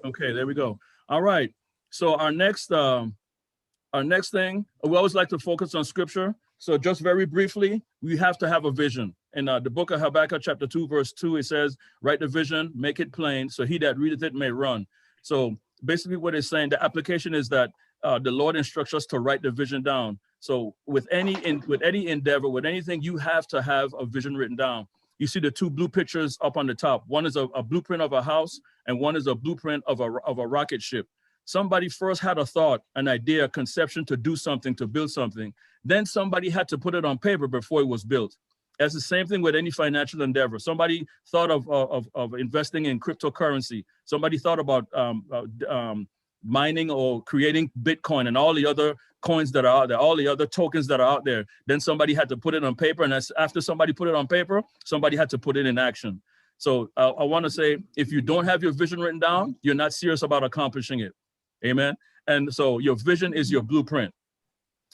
Okay, there we go. All right. So our next thing, we always like to focus on scripture. So just very briefly, we have to have a vision. In the book of Habakkuk, chapter 2, verse 2, it says, write the vision, make it plain, so he that readeth it may run. So basically what it's saying, the application is that the Lord instructs us to write the vision down. So with any endeavor, with anything, you have to have a vision written down. You see the two blue pictures up on the top. One is a blueprint of a house, and one is a blueprint of a rocket ship. Somebody first had a thought, an idea, a conception to do something, to build something. Then somebody had to put it on paper before it was built. That's the same thing with any financial endeavor. Somebody thought of investing in cryptocurrency. Somebody thought about mining or creating Bitcoin and all the other coins that are out there, all the other tokens that are out there. Then somebody had to put it on paper. And after somebody put it on paper, somebody had to put it in action. So I want to say, if you don't have your vision written down, you're not serious about accomplishing it. Amen. And so your vision is your blueprint.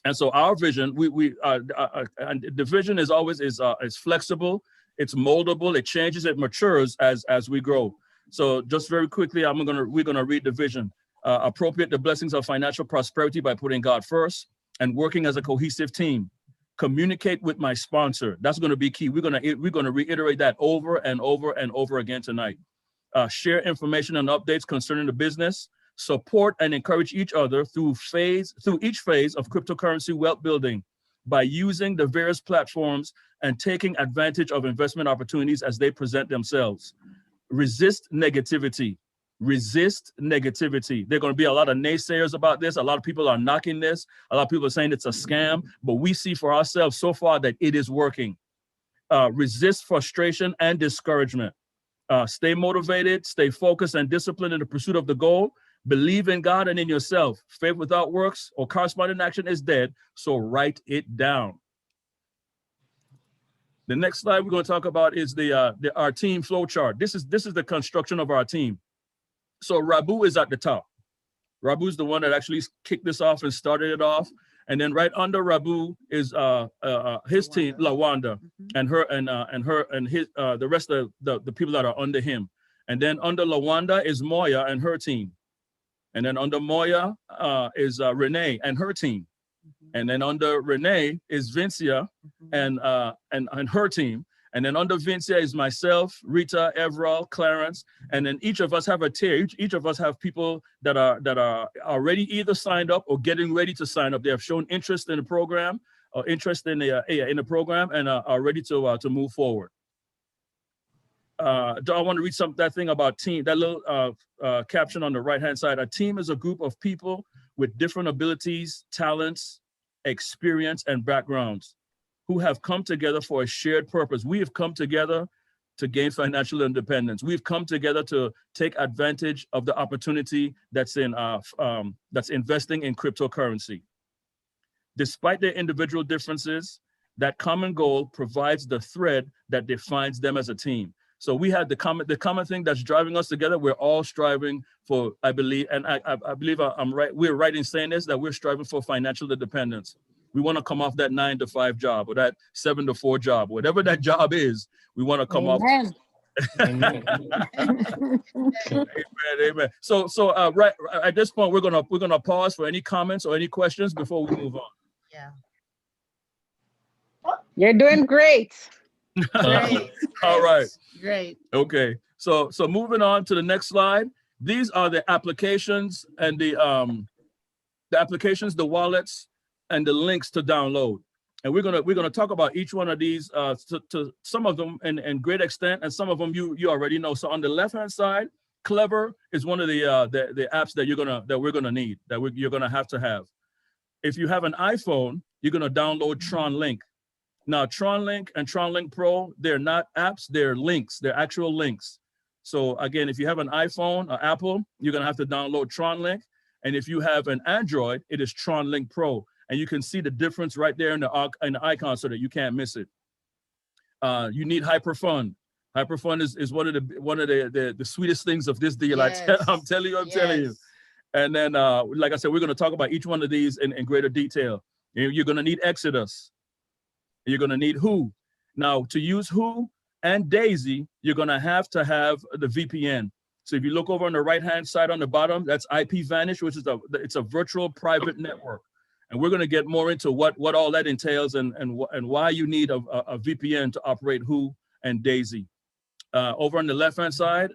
And so our vision, and the vision is always is flexible, it's moldable, it changes, it matures as we grow. So just very quickly, we're gonna read the vision. Appropriate the blessings of financial prosperity by putting God first and working as a cohesive team. Communicate with my sponsor. That's going to be key. We're going to reiterate that over and over and over again tonight. Share information and updates concerning the business. Support and encourage each other through each phase of cryptocurrency wealth building by using the various platforms and taking advantage of investment opportunities as they present themselves. Resist negativity. Resist negativity. There are going to be a lot of naysayers about this. A lot of people are knocking this. A lot of people are saying it's a scam, but we see for ourselves so far that it is working. Resist frustration and discouragement. Stay motivated, stay focused and disciplined in the pursuit of the goal. Believe in God and in yourself. Faith without works or corresponding action is dead, so write it down. The next slide we're going to talk about is our team flow chart. This is the construction of our team. So Rabu is at the top. Rabu is the one that actually kicked this off and started it off. And then right under Rabu is his team, Lawanda, and the rest of the people that are under him. And then under Lawanda is Moya and her team. And then under Moya is Renee and her team. And then under Renee is Vincia and her team. And then under Vincia is myself, Rita, Everall, Clarence, and then each of us have a tier. Each of us have people that are already either signed up or getting ready to sign up. They have shown interest in the program or interest in the program and are ready to move forward. I want to read that thing about team. That little caption on the right-hand side. A team is a group of people with different abilities, talents, experience, and backgrounds, who have come together for a shared purpose. We have come together to gain financial independence. We've come together to take advantage of the opportunity that's investing in cryptocurrency. Despite their individual differences, that common goal provides the thread that defines them as a team. So we had the common thing that's driving us together. We're all striving for, I believe, and I believe I'm right. We're right in saying this, that we're striving for financial independence. We want to come off that 9-to-5 job or that 7-to-4 job, whatever that job is. We want to come off. Amen. Amen. So right at this point, we're gonna pause for any comments or any questions before we move on. Yeah. You're doing great. Great. All right. Great. Okay. So moving on to the next slide. These are the applications and the wallets, and the links to download. And we're gonna talk about each one of these to some of them in great extent, and some of them you already know. So on the left-hand side, Clever is one of the apps that we're gonna need, you're gonna have to have. If you have an iPhone, you're gonna download TronLink. Now TronLink and TronLink Pro, they're not apps, they're links, they're actual links. So again, if you have an iPhone or Apple, you're gonna have to download TronLink. And if you have an Android, it is TronLink Pro. And you can see the difference right there in the icon so that you can't miss it. You need Hyperfund. Hyperfund is one of the sweetest things of this deal. Yes. I'm telling you. And then, like I said, we're going to talk about each one of these in greater detail. You're going to need Exodus. You're going to need Who. Now, to use Who and Daisy, you're going to have the VPN. So if you look over on the right-hand side on the bottom, that's IPVanish, which is it's a virtual private network. And we're going to get more into what all that entails and why you need a VPN to operate Who and Daisy. Over on the left-hand side,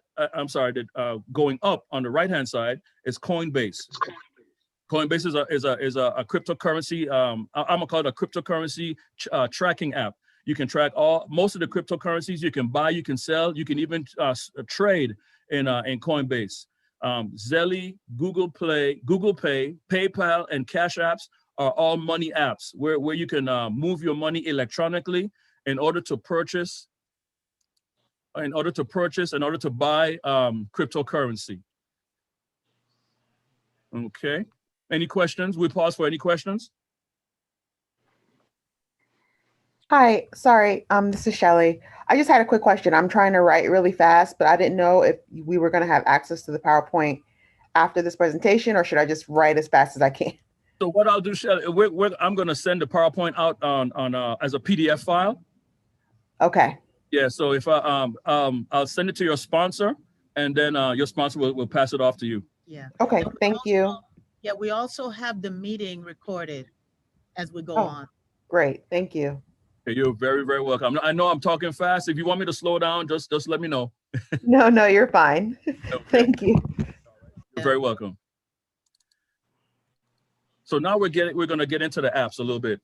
going up on the right-hand side is Coinbase. Coinbase is a cryptocurrency. I'm gonna call it a cryptocurrency tracking app. You can track most of the cryptocurrencies. You can buy, you can sell, you can even trade in Coinbase. Zelle, Google Pay, PayPal, and Cash Apps are all money apps where you can move your money electronically in order to purchase, in order to buy cryptocurrency. Okay. Any questions? We pause for any questions. Hi, sorry, this is Shelly. I just had a quick question. I'm trying to write really fast, but I didn't know if we were going to have access to the PowerPoint after this presentation, or should I just write as fast as I can? So what I'll do, Shelly, I'm going to send the PowerPoint out on as a PDF file. Okay. Yeah. So if I'll send it to your sponsor, and then your sponsor will pass it off to you. Yeah. Okay. Thank you. Yeah, we also have the meeting recorded as we go on. Great. Thank you. Okay, you're very, very welcome. I know I'm talking fast. If you want me to slow down, just let me know. No, you're fine. Okay. Thank you. You're very welcome. So now we're going to get into the apps a little bit.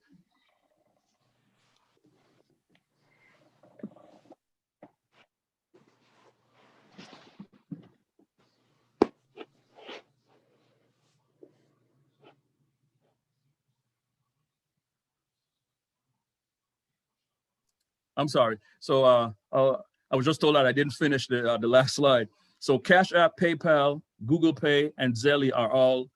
I'm sorry. So I was just told that I didn't finish the last slide. So Cash App, PayPal, Google Pay, and Zelle are all.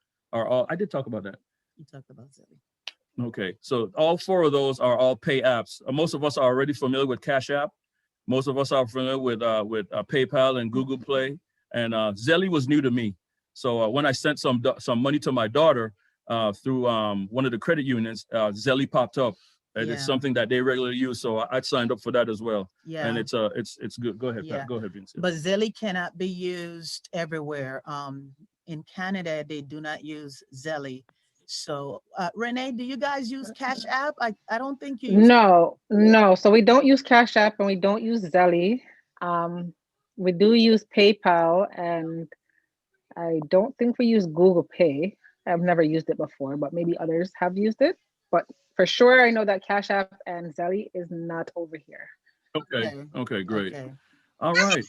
I did talk about that. You talked about Zelle. Okay, so all four of those are all pay apps. Most of us are already familiar with Cash App. Most of us are familiar with PayPal and Google Play. And Zelle was new to me. So when I sent some money to my daughter through one of the credit unions, Zelle popped up. And it's something that they regularly use, so I signed up for that as well. Yeah, and it's good. Go ahead, Pat. Go ahead, Vince. But Zelle cannot be used everywhere. In Canada, they do not use Zelle. So, Renee, do you guys use Cash App? I don't think you use. No. So we don't use Cash App and we don't use Zelle. We do use PayPal, and I don't think we use Google Pay. I've never used it before, but maybe others have used it. But for sure, I know that Cash App and Zelle is not over here. Okay, great. Okay. All right.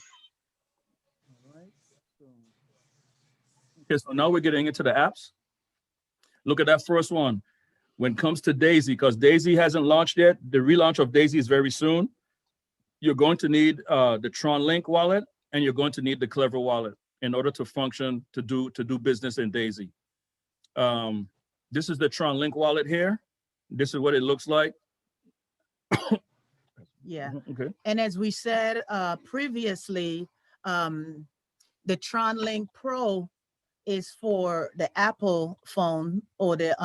Okay, so now we're getting into the apps. Look at that first one. When it comes to Daisy, because Daisy hasn't launched yet, the relaunch of Daisy is very soon. You're going to need the TronLink wallet, and you're going to need the Clever wallet in order to function, to do business in Daisy. This is the TronLink wallet here. This is what it looks like. Yeah. Okay. And as we said previously, the TronLink Pro is for the Apple phone or the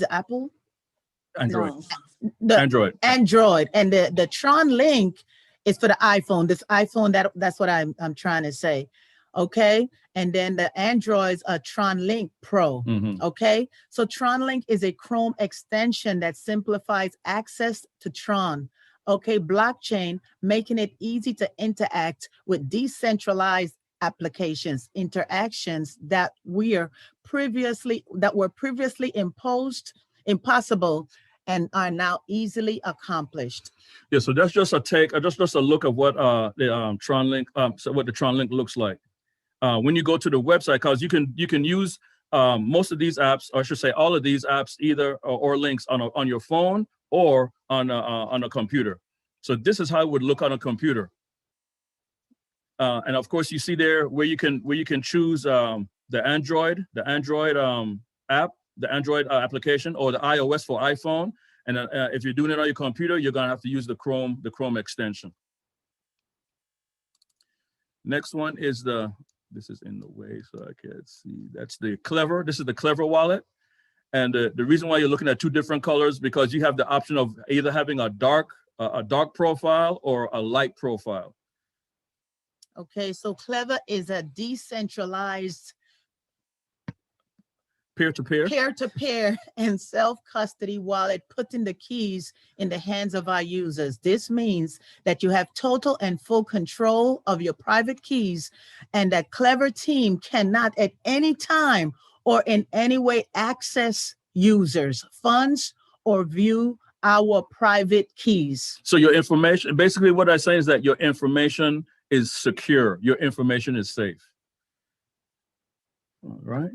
Apple? Android. No, Android. And the TronLink is for the iPhone. This iPhone, that's what I'm trying to say. Okay, and then the Androids are TronLink Pro. Okay, so TronLink is a Chrome extension that simplifies access to Tron. Okay, blockchain, making it easy to interact with decentralized applications, interactions that were previously impossible and are now easily accomplished. Yeah, so that's just a look of what the TronLink looks like. When you go to the website, because you can use most of these apps, or I should say all of these apps, either or links on your phone or on a computer. So this is how it would look on a computer. And of course, you see there where you can choose the Android app, the Android application, or the iOS for iPhone. And if you're doing it on your computer, you're gonna have to use the Chrome extension. Next one is this is in the way, so I can't see. That's the Clever. This is the Clever wallet. And the reason why you're looking at two different colors, because you have the option of either having a dark profile or a light profile. Okay, so Clever is a decentralized peer-to-peer and self-custody wallet, putting the keys in the hands of our users. This means that you have total and full control of your private keys, and that Clever team cannot at any time or in any way access users' funds or view our private keys. So your information, basically what I say is that your information is secure. Your information is safe. All right.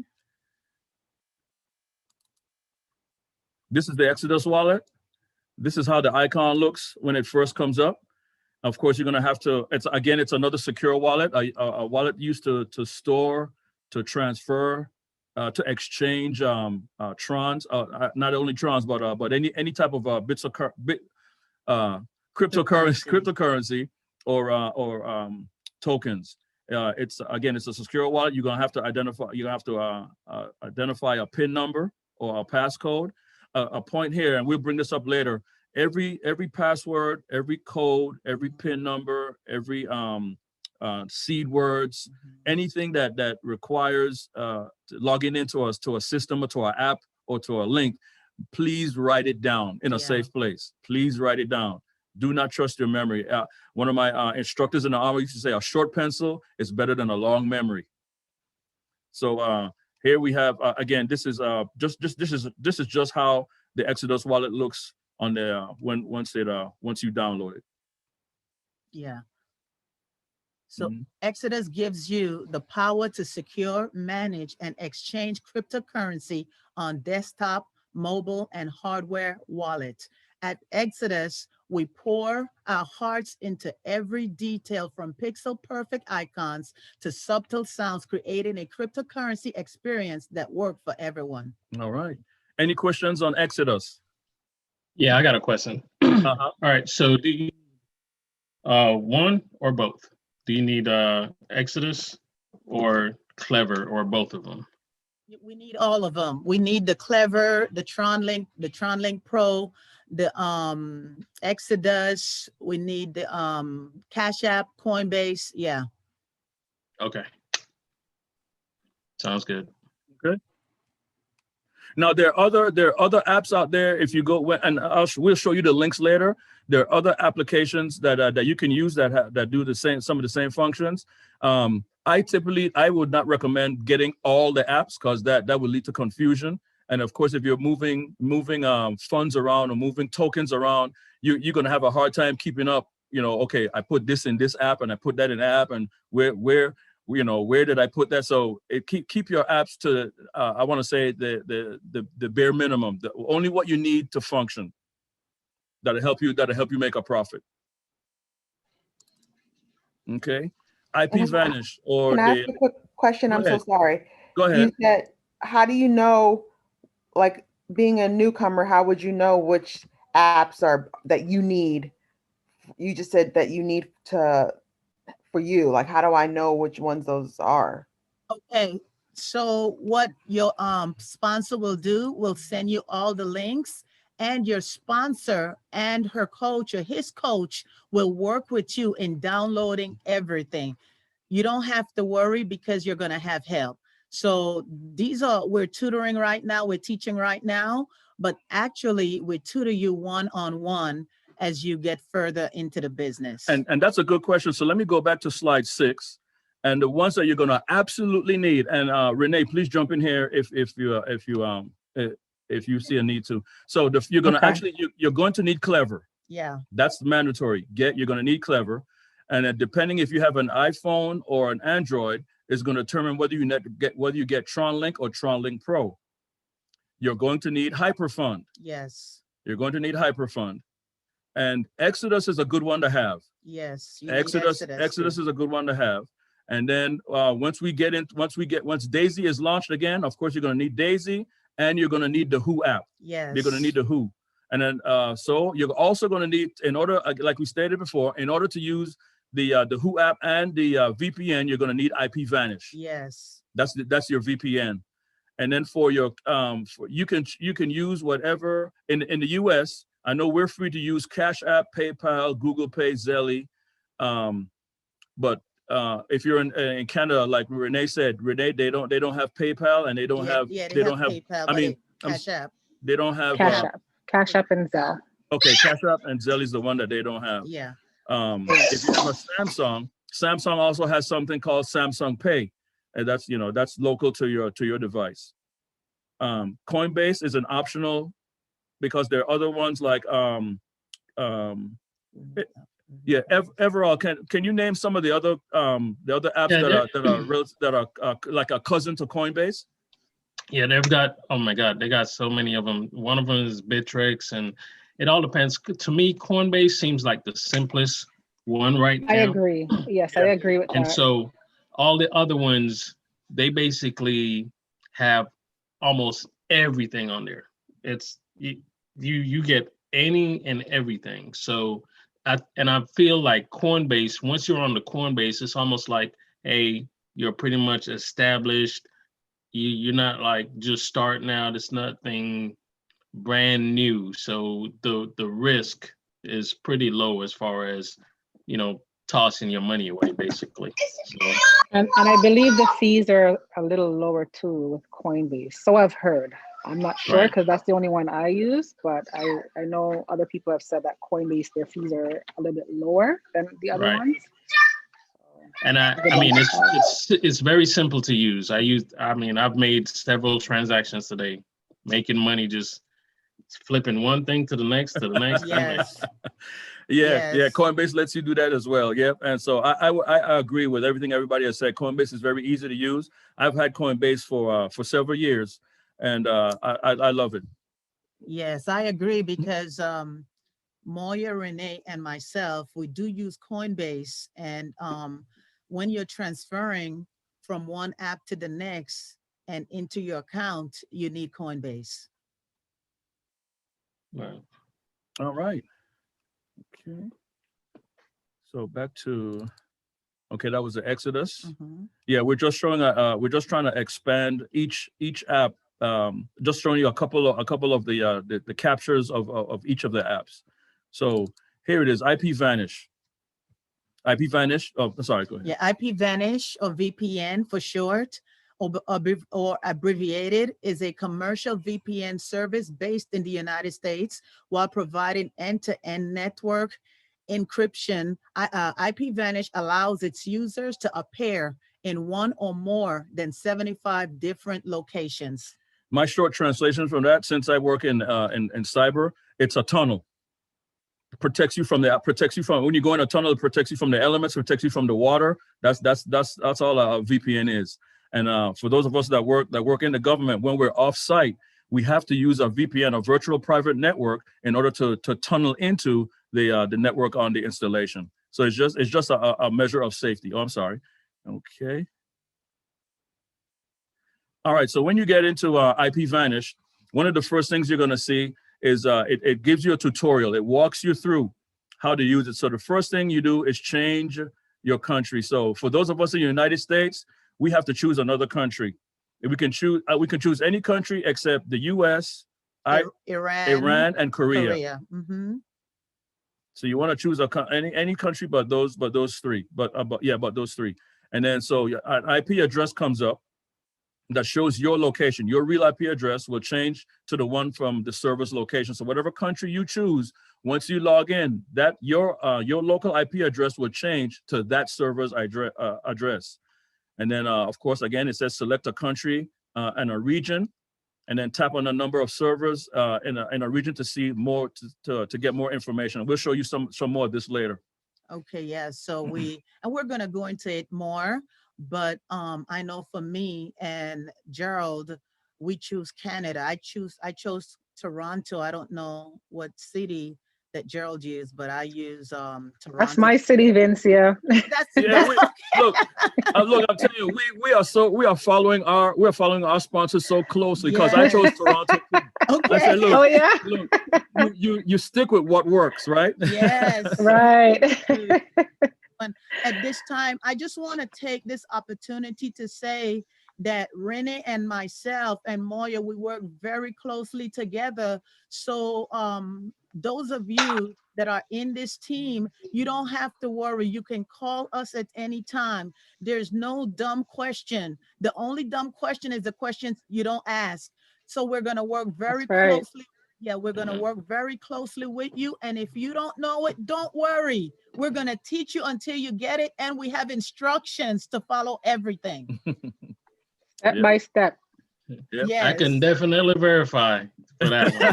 This is the Exodus wallet. This is how the icon looks when it first comes up. Of course, you're going to have to, it's another secure wallet, a wallet used to store, to transfer, to exchange trons, not only trons, but any type of cryptocurrency or tokens. It's a secure wallet. You're going to have to identify a PIN number or a passcode. A point here, and we'll bring this up later. Every password, every code, every PIN number, every seed words, anything that requires logging into us to a system or to our app or to a link, please write it down in a safe place. Please write it down. Do not trust your memory. One of my instructors in the Army used to say, a short pencil is better than a long memory. So here we have again. This is just how the Exodus wallet looks on the once you download it. Yeah. So Exodus gives you the power to secure, manage, and exchange cryptocurrency on desktop, mobile, and hardware wallets. At Exodus, we pour our hearts into every detail, from pixel perfect icons to subtle sounds, creating a cryptocurrency experience that works for everyone. All right. Any questions on Exodus? Yeah, I got a question. All right. So do you one or both? Do you need Exodus or Clever, or both of them? We need all of them. We need the Clever, the TronLink Pro, the Exodus. We need the Cash App, Coinbase. Yeah. Okay. Sounds good. Good. Now there are other apps out there. If you go, and we'll show you the links later. There are other applications that you can use that do some of the same functions. I would not recommend getting all the apps, because that would lead to confusion. And of course, if you're moving funds around or moving tokens around, you're going to have a hard time keeping up. Okay, I put this in this app and I put that in the app, and where did I put that? So keep your apps to I want to say the bare minimum, only what you need to function. That'll help you make a profit. Okay. IP vanish or can I ask a quick question? I'm so sorry. Go ahead. You said, how do you know, like being a newcomer, how would you know which apps are that you need? You just said that you need for you. Like, how do I know which ones those are? Okay. So what your sponsor will send you all the links, and your sponsor and her coach or his coach will work with you in downloading everything. You don't have to worry, because you're going to have help. So we're tutoring right now, we're teaching right now, but actually we tutor you one-on-one as you get further into the business. And that's a good question. So let me go back to slide 6, and the ones that you're going to absolutely need. And Renee, please jump in here if you see a need to. So you're going to you're going to need Clever. Yeah. That's mandatory. You're going to need Clever. And depending if you have an iPhone or an Android, is going to determine whether you get TronLink or TronLink Pro. You're going to need Hyperfund. Yes. You're going to need Hyperfund. And Exodus is a good one to have. Yes. Exodus is a good one to have. And then once Daisy is launched again, of course, you're going to need Daisy, and you're going to need the Who app. Yes. You're going to need the Who. And then so you're also going to need, in order, like we stated before, in order to use the Who app and the VPN, you're going to need IP vanish. Yes. That's your VPN. And then for your you can use whatever in the US. I know we're free to use Cash App, PayPal, Google Pay, Zelle, but if you're in Canada, like Renee said, Renee, they don't have PayPal, and they don't have they don't have PayPal, I mean, Cash App. they don't have Cash App and Zelle. Okay, Cash App and Zelle is the one that they don't have. Yeah. If you have a Samsung also has something called Samsung Pay, and that's that's local to your device. Coinbase is an optional, because there are other ones like Everall. Can you name some of the other apps that are like a cousin to Coinbase? Yeah, they've got, oh my God, they got so many of them. One of them is Bittrex, and it all depends. To me, Coinbase seems like the simplest one right now. I agree. Yes, yeah. I agree with that. And so all the other ones, they basically have almost everything on there. It's you get any and everything. So I feel like Coinbase, once you're on the Coinbase, it's almost like, hey, you're pretty much established. You're not like just starting out. It's nothing brand new. So the risk is pretty low as far as, tossing your money away, basically. So, and I believe the fees are a little lower too with Coinbase. So I've heard. I'm not sure because that's the only one I use, but I know other people have said that Coinbase, their fees are a little bit lower than the other ones. And I mean, it's very simple to use. I've made several transactions today, making money, just flipping one thing to the next, to the next. Yes. Yeah, Coinbase lets you do that as well. Yep. And so I agree with everything everybody has said. Coinbase is very easy to use. I've had Coinbase for several years, and I love it. Yes, I agree, because Moya, Renee, and myself, we do use Coinbase, and when you're transferring from one app to the next and into your account, you need Coinbase. Right. All right. Okay. So back to, that was the Exodus. Mm-hmm. Yeah, we're just trying to expand each app. Just showing you a couple of the captures of each of the apps. So here it is, IPVanish. IPVanish. Oh, sorry. Go ahead. Yeah, IPVanish, or VPN for short, or abbreviated, is a commercial VPN service based in the United States while providing end-to-end network encryption. IPVanish allows its users to appear in one or more than 75 different locations. My short translation from that, since I work in cyber, it's a tunnel. Protects you from when you go in a tunnel. It protects you from the elements, protects you from the water. That's all a VPN is. And for those of us that work in the government, when we're off site, we have to use a VPN, a virtual private network, in order to tunnel into the network on the installation. So it's just a measure of safety. Oh, I'm sorry. Okay. All right. So when you get into IPVanish, one of the first things you're going to see is it gives you a tutorial. It walks you through how to use it. So the first thing you do is change your country. So for those of us in the United States, we have to choose another country. If we can choose any country except the U.S., Iran, and Korea. Mm-hmm. So you want to choose any country but those three. But those three. And then so an IP address comes up that shows your location. Your real IP address will change to the one from the server's location. So whatever country you choose, once you log in, that your local IP address will change to that server's address. And then, of course, again, it says select a country and a region, and then tap on the number of servers in a region to see more to get more information. We'll show you some more of this later. Okay, yeah. So we're gonna go into it more. But I know for me and Gerald, we choose Canada. I chose Toronto. I don't know what city that Gerald used, but I use Toronto. That's my city, Vince. Yeah. Look, I'm telling you, we are following our sponsors so closely, because I chose Toronto. Okay. I said, look, oh yeah. Look, you stick with what works, right? Yes. Right. At this time, I just want to take this opportunity to say that Renee and myself and Moya, we work very closely together. So those of you that are in this team, you don't have to worry. You can call us at any time. There's no dumb question. The only dumb question is the questions you don't ask. So we're going to work very closely. Yeah, we're going to work very closely with you. And if you don't know it, don't worry. We're going to teach you until you get it. And we have instructions to follow everything. Step by step. Yep. Yes. I can definitely verify for that one.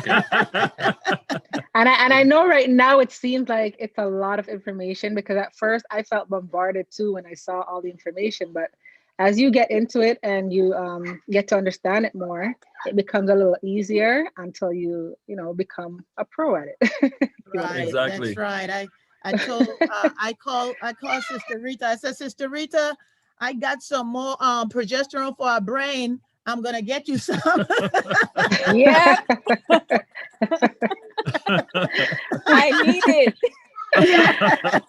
And I know right now it seems like it's a lot of information, because at first I felt bombarded too when I saw all the information. But as you get into it and you get to understand it more, it becomes a little easier until you become a pro at it. Right. Exactly. That's right. I told I called Sister Rita. I said, Sister Rita, I got some more progesterone for our brain. I'm gonna get you some. Yeah. I need it.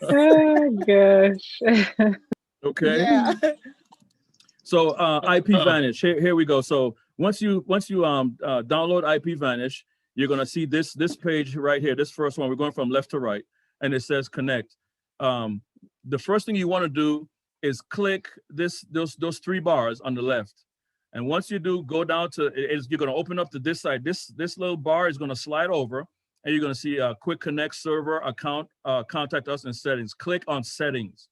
Oh gosh. Okay. Yeah. So IP Vanish. Here we go. So once you download IP Vanish, you're gonna see this page right here. This first one. We're going from left to right, and it says connect. The first thing you want to do is click those three bars on the left. And once you do, go down to you're going to open up to this side. This little bar is going to slide over, and you're going to see a quick connect server account, contact us in settings. Click on settings.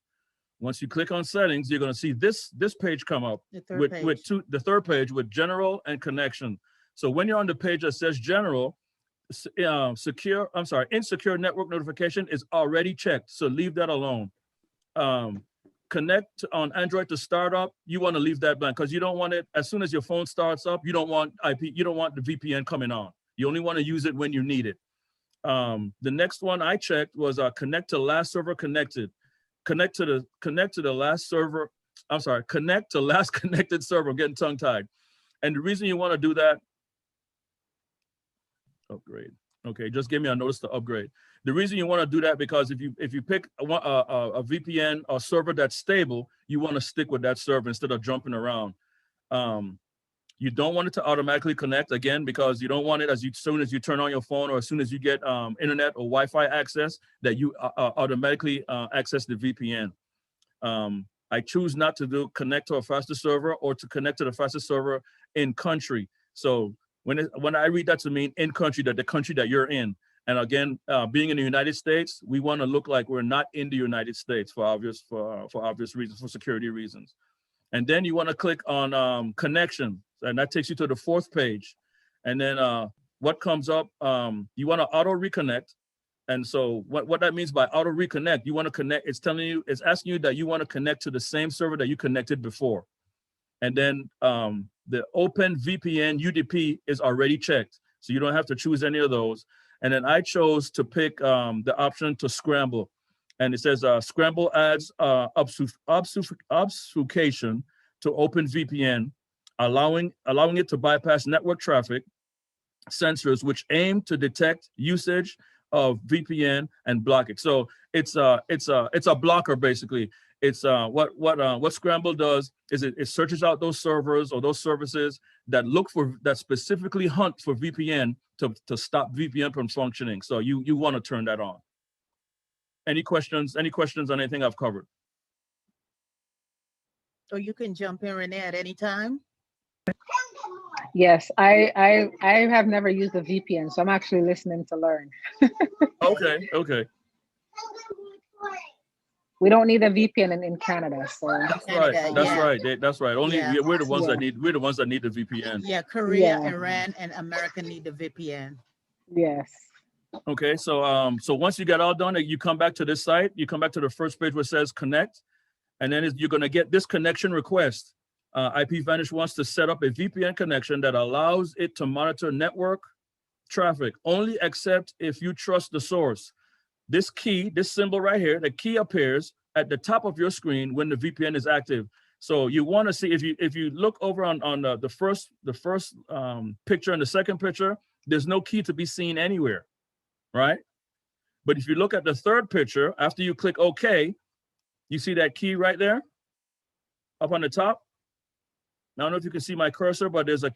Once you click on settings, you're going to see this page come up the third page with general and connection. So when you're on the page that says general, insecure network notification is already checked. So leave that alone. Connect on Android to startup, you want to leave that blank because you don't want it as soon as your phone starts up. You don't want you don't want the VPN coming on. You only want to use it when you need it. The next one I checked was connect to last server connected. Connect to the last server. I'm sorry, connect to last connected server. I'm getting tongue tied. And the reason you want to do that, upgrade. Okay, just give me a notice to upgrade. The reason you want to do that because if you pick a VPN or server that's stable, you want to stick with that server instead of jumping around. You don't want it to automatically connect again because you don't want it as soon as you turn on your phone or as soon as you get internet or Wi-Fi access that you automatically access the VPN. I choose not to connect to a faster server or to connect to the fastest server in country. So when I read that to mean in country, that the country that you're in. And again, being in the United States, we want to look like we're not in the United States for obvious reasons, for security reasons. And then you want to click on connection, and that takes you to the fourth page. And then what comes up, you want to auto reconnect. And so what that means by auto reconnect, you want to connect, it's asking you that you want to connect to the same server that you connected before. And then the Open VPN UDP is already checked. So you don't have to choose any of those. And then I chose to pick the option to scramble. And it says scramble adds obfuscation to Open VPN, allowing it to bypass network traffic sensors which aim to detect usage of VPN and block it. So it's a blocker basically. It's what Scramble does is it searches out those servers or those services that that specifically hunt for VPN to stop VPN from functioning. So you want to turn that on. Any questions on anything I've covered? Or you can jump in, Renee, at any time. Yes, I have never used a VPN, so I'm actually listening to learn. Okay. We don't need a VPN in Canada, so that's right. That's right. Only we're the ones that need the VPN. Yeah, Korea, Iran, and America need the VPN. Yes. Okay, so once you get all done, you come back to this site. You come back to the first page where it says connect, and then you're going to get this connection request. IP Vanish wants to set up a VPN connection that allows it to monitor network traffic only except if you trust the source. This symbol right here, the key appears at the top of your screen when the VPN is active. So you want to see if you look over on the first picture and the second picture, there's no key to be seen anywhere, right? But if you look at the third picture, after you click OK, you see that key right there up on the top. I don't know if you can see my cursor, but there's a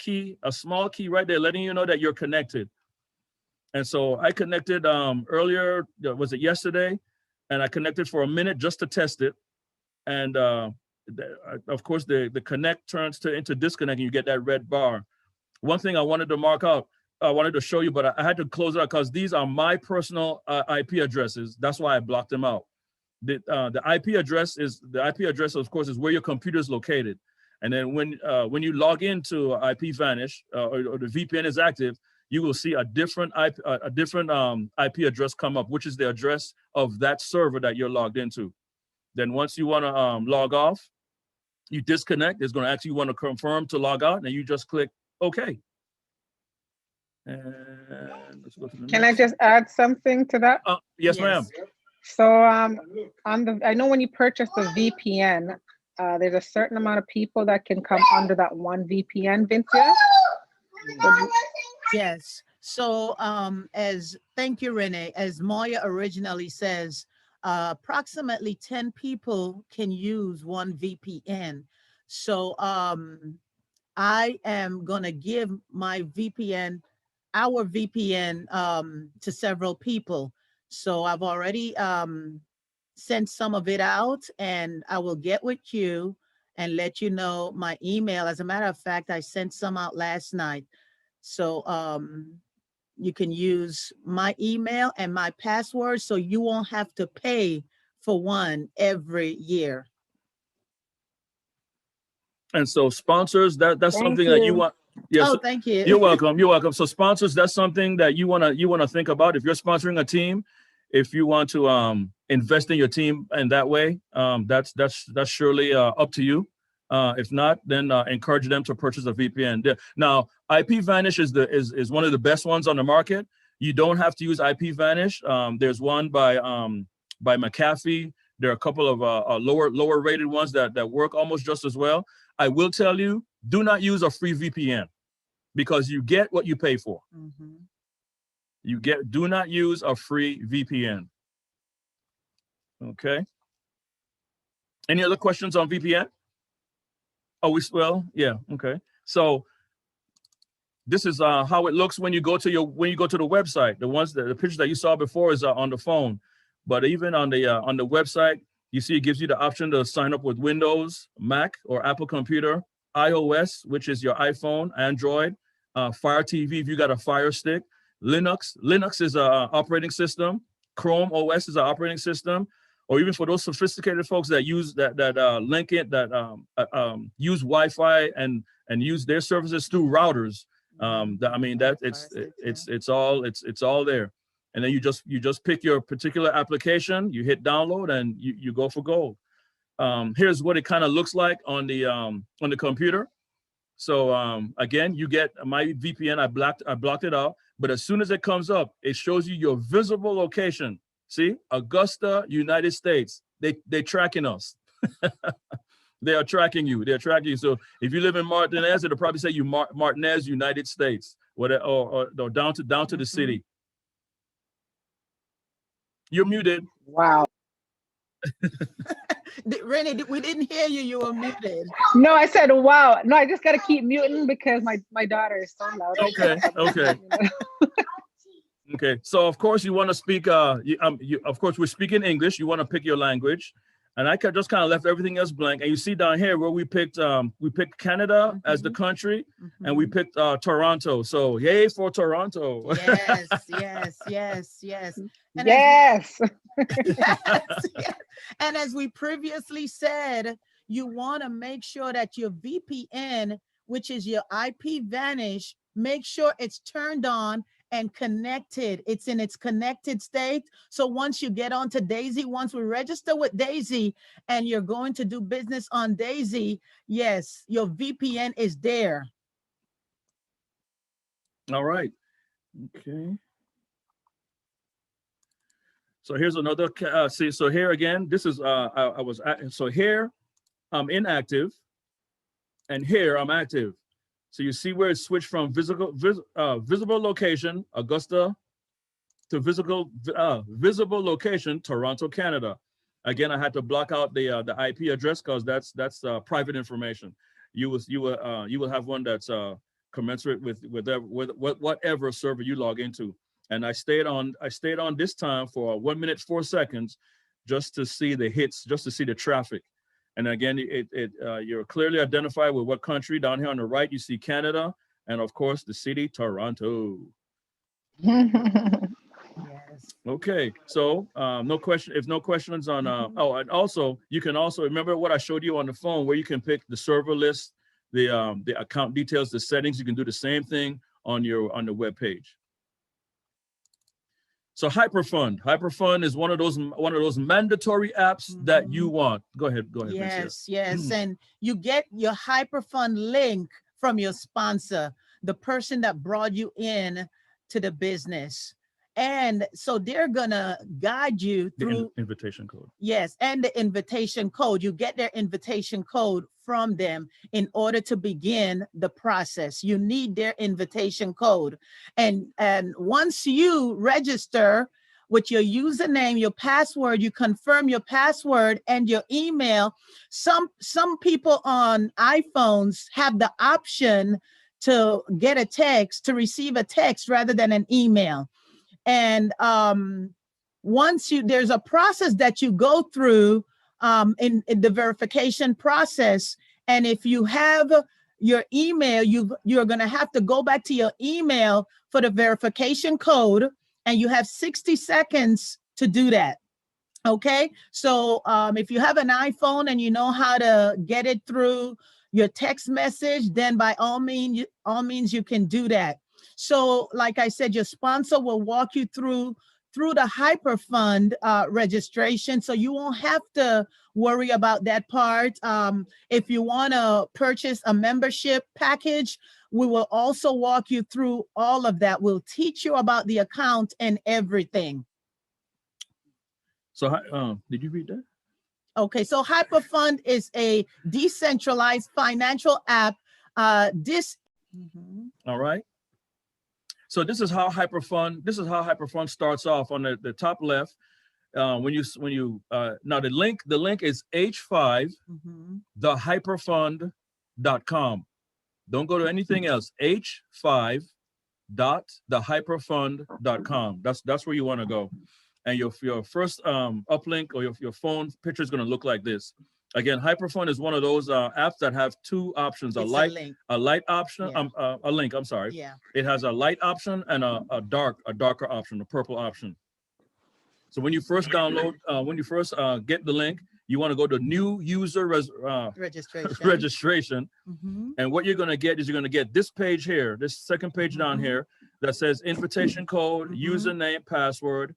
small key right there letting you know that you're connected. And so I connected earlier, was it yesterday? And I connected for a minute just to test it. And of course, the connect turns into disconnect, and you get that red bar. One thing I wanted to mark out, I wanted to show you, but I had to close it out because these are my personal IP addresses. That's why I blocked them out. The IP address, of course, is where your computer is located. And then when you log into IPVanish or the VPN is active, you will see a different IP address come up, which is the address of that server that you're logged into. Then once you want to log off, you disconnect. It's going to ask you want to confirm to log out, and you just click OK. And let's go to the Can next. I just add something to that? Yes, ma'am. So I know when you purchase the VPN, there's a certain amount of people that can come under that one VPN, Vincia. Yes. So thank you, Renee. As Moya originally says, approximately 10 people can use one VPN. So I am gonna give my VPN, our VPN, to several people. So I've already sent some of it out, and I will get with you and let you know my email. As a matter of fact, I sent some out last night. So you can use my email and my password, so you won't have to pay for one every year. And so sponsors, that's Thank something that you you. want. Yes. Oh, thank you. You're welcome. You're welcome. So sponsors, that's something that you wanna think about. If you're sponsoring a team, if you want to invest in your team in that way, that's surely up to you. If not, then encourage them to purchase a VPN. Now, IPVanish is one of the best ones on the market. You don't have to use IPVanish. There's one by McAfee. There are a couple of lower rated ones that work almost just as well. I will tell you, do not use a free VPN because you get what you pay for. Mm-hmm. Do not use a free VPN. Okay. Any other questions on VPN? Yeah. Okay. So this is how it looks when you go to the website. The pictures that you saw before is on the phone, but even on the website, you see it gives you the option to sign up with Windows, Mac, or Apple computer, iOS, which is your iPhone, Android, Fire TV if you got a Fire Stick, Linux is an operating system, Chrome OS is an operating system, or even for those sophisticated folks that use link it, use Wi-Fi and use their services through routers. It's all there. And then you just pick your particular application, you hit download, and you go for gold. Here's what it kind of looks like on the computer. So again, you get my VPN. I blocked it out, but as soon as it comes up, it shows you your visible location. See, Augusta, United States. They tracking us. They are tracking you. They're tracking you. So if you live in Martinez, it'll probably say you Martinez, United States, or down to the city. You're muted. Wow. Rennie, we didn't hear you. You were muted. No, I said wow. No, I just got to keep muting because my daughter is so loud. Okay. Okay. So of course you want to speak. Of course we're speaking English. You want to pick your language, and I just kind of left everything else blank. And you see down here where we picked Canada as the country, and we picked Toronto. So yay for Toronto. Yes. And Yes. yes. And as we previously said, you want to make sure that your VPN, which is your IPVanish, make sure it's turned on and connected. It's in its connected state. So once you get onto Daisy, once we register with Daisy and you're going to do business on Daisy, yes, your VPN is there. All right. Okay. So here's another, so here again, this is, so here I'm inactive and here I'm active. So you see where it switched from visible location, Augusta, to visible location, Toronto, Canada. Again, I had to block out the IP address because that's private information. You will have one that's commensurate with whatever server you log into. And I stayed on this time for 1 minute 4 seconds just to see the hits, just to see the traffic. And again, you're clearly identified with what country. Down here on the right, you see Canada, and of course the city Toronto. Yes. Okay, so no question. If no questions on oh, and also you can also remember what I showed you on the phone, where you can pick the server list, the account details, the settings. You can do the same thing on the web page. So Hyperfund is one of those mandatory apps that you want. Go ahead. Yes, yes, and you get your Hyperfund link from your sponsor, the person that brought you in to the business. And so they're gonna guide you through the invitation code. Yes, and the invitation code. You get their invitation code from them in order to begin the process. You need their invitation code. And once you register with your username, your password, you confirm your password and your email. Some people on iPhones have the option to get a text, to receive a text rather than an email. And there's a process that you go through in the verification process. And if you have your email, you're going to have to go back to your email for the verification code, and you have 60 seconds to do that. Okay, so if you have an iPhone and you know how to get it through your text message, then by all means you can do that. So like I said, your sponsor will walk you through the Hyperfund registration, so you won't have to worry about that part. If you want to purchase a membership package, we will also walk you through all of that. We'll teach you about the account and everything. So did you read that? Okay, so Hyperfund is a decentralized financial app. All right. So this is how Hyperfund starts off on the top left. Now the link is h5thehyperfund.com. Don't go to anything else. h5.thehyperfund.com. That's where you want to go. And your first uplink or your phone picture is going to look like this. Again, Hyperfund is one of those apps that have two options: a light option, a link. I'm sorry. Yeah. It has a light option and a darker option, a purple option. So when you first download, get the link, you want to go to new user registration. And what you're going to get is this page here, this second page down here that says invitation code, username, password.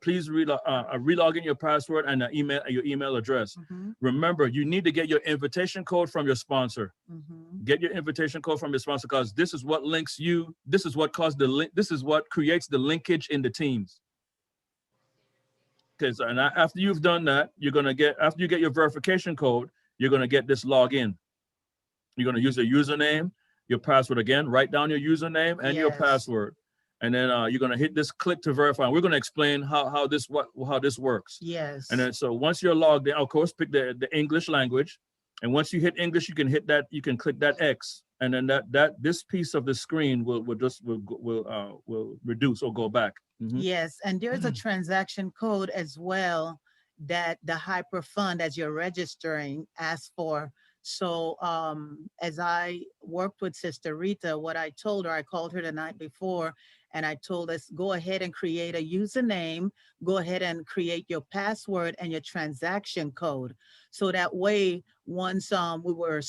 Please relog in your password and your email address. Remember, you need to get your invitation code from your sponsor. Get your invitation code from your sponsor, because this is what links you. This is what this is what creates the linkage in the teams. Okay, so after you've done that, after you get your verification code, you're gonna get this login. You're gonna use your username, your password again. Write down your username and your password. And then you're going to hit this click to verify. We're going to explain how this works. Yes. And then so once you're logged in, of course, pick the English language. And once you hit English, you can hit that. You can click that X, and then this piece of the screen will reduce or go back. Yes, and there's a transaction code as well that the Hyperfund, as you're registering, asks for. So as I worked with Sister Rita, what I told her, I called her the night before, and I told us, go ahead and create a username, go ahead and create your password and your transaction code. So that way, once we were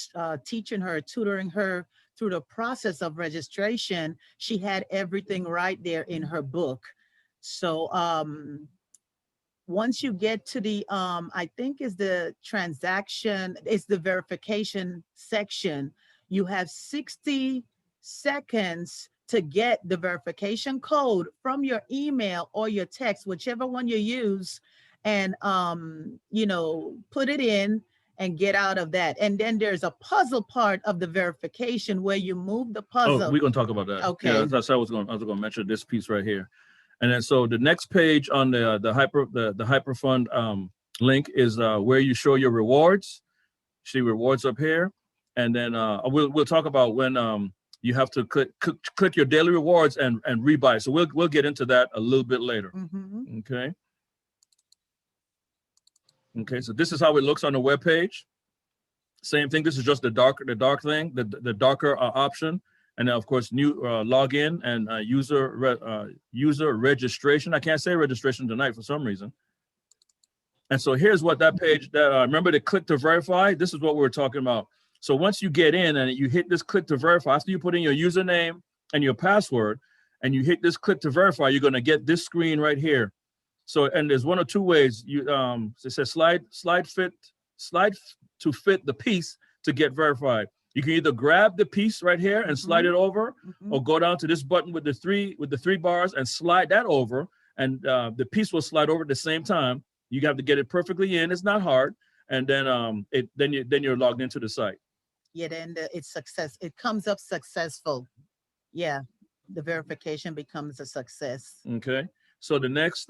teaching her, tutoring her through the process of registration, she had everything right there in her book. So once you get to the, I think is the transaction, it's the verification section, you have 60 seconds to get the verification code from your email or your text, whichever one you use, and, put it in and get out of that. And then there's a puzzle part of the verification where you move the puzzle. Oh, we're going to talk about that. Okay. Yeah, that's I was going to mention this piece right here. And then so the next page on the Hyperfund link is where you show your rewards. See rewards up here, and then we'll talk about when you have to click your daily rewards and rebuy. So we'll get into that a little bit later. Mm-hmm. Okay. Okay, so this is how it looks on the web page. Same thing. This is just the dark thing, the darker option, and then of course new login and user registration. I can't say registration tonight for some reason. And so here's what that page that remember the click to verify. This is what we're talking about. So once you get in and you hit this click to verify, after you put in your username and your password, and you hit this click to verify, you're going to get this screen right here. So, and there's one or two ways. You it says slide to fit the piece to get verified. You can either grab the piece right here and slide it over, or go down to this button with the three bars and slide that over, and the piece will slide over at the same time. You have to get it perfectly in. It's not hard, and then then you're logged into the site. Yeah, then it's success. It comes up successful. Yeah, the verification becomes a success. Okay, so the next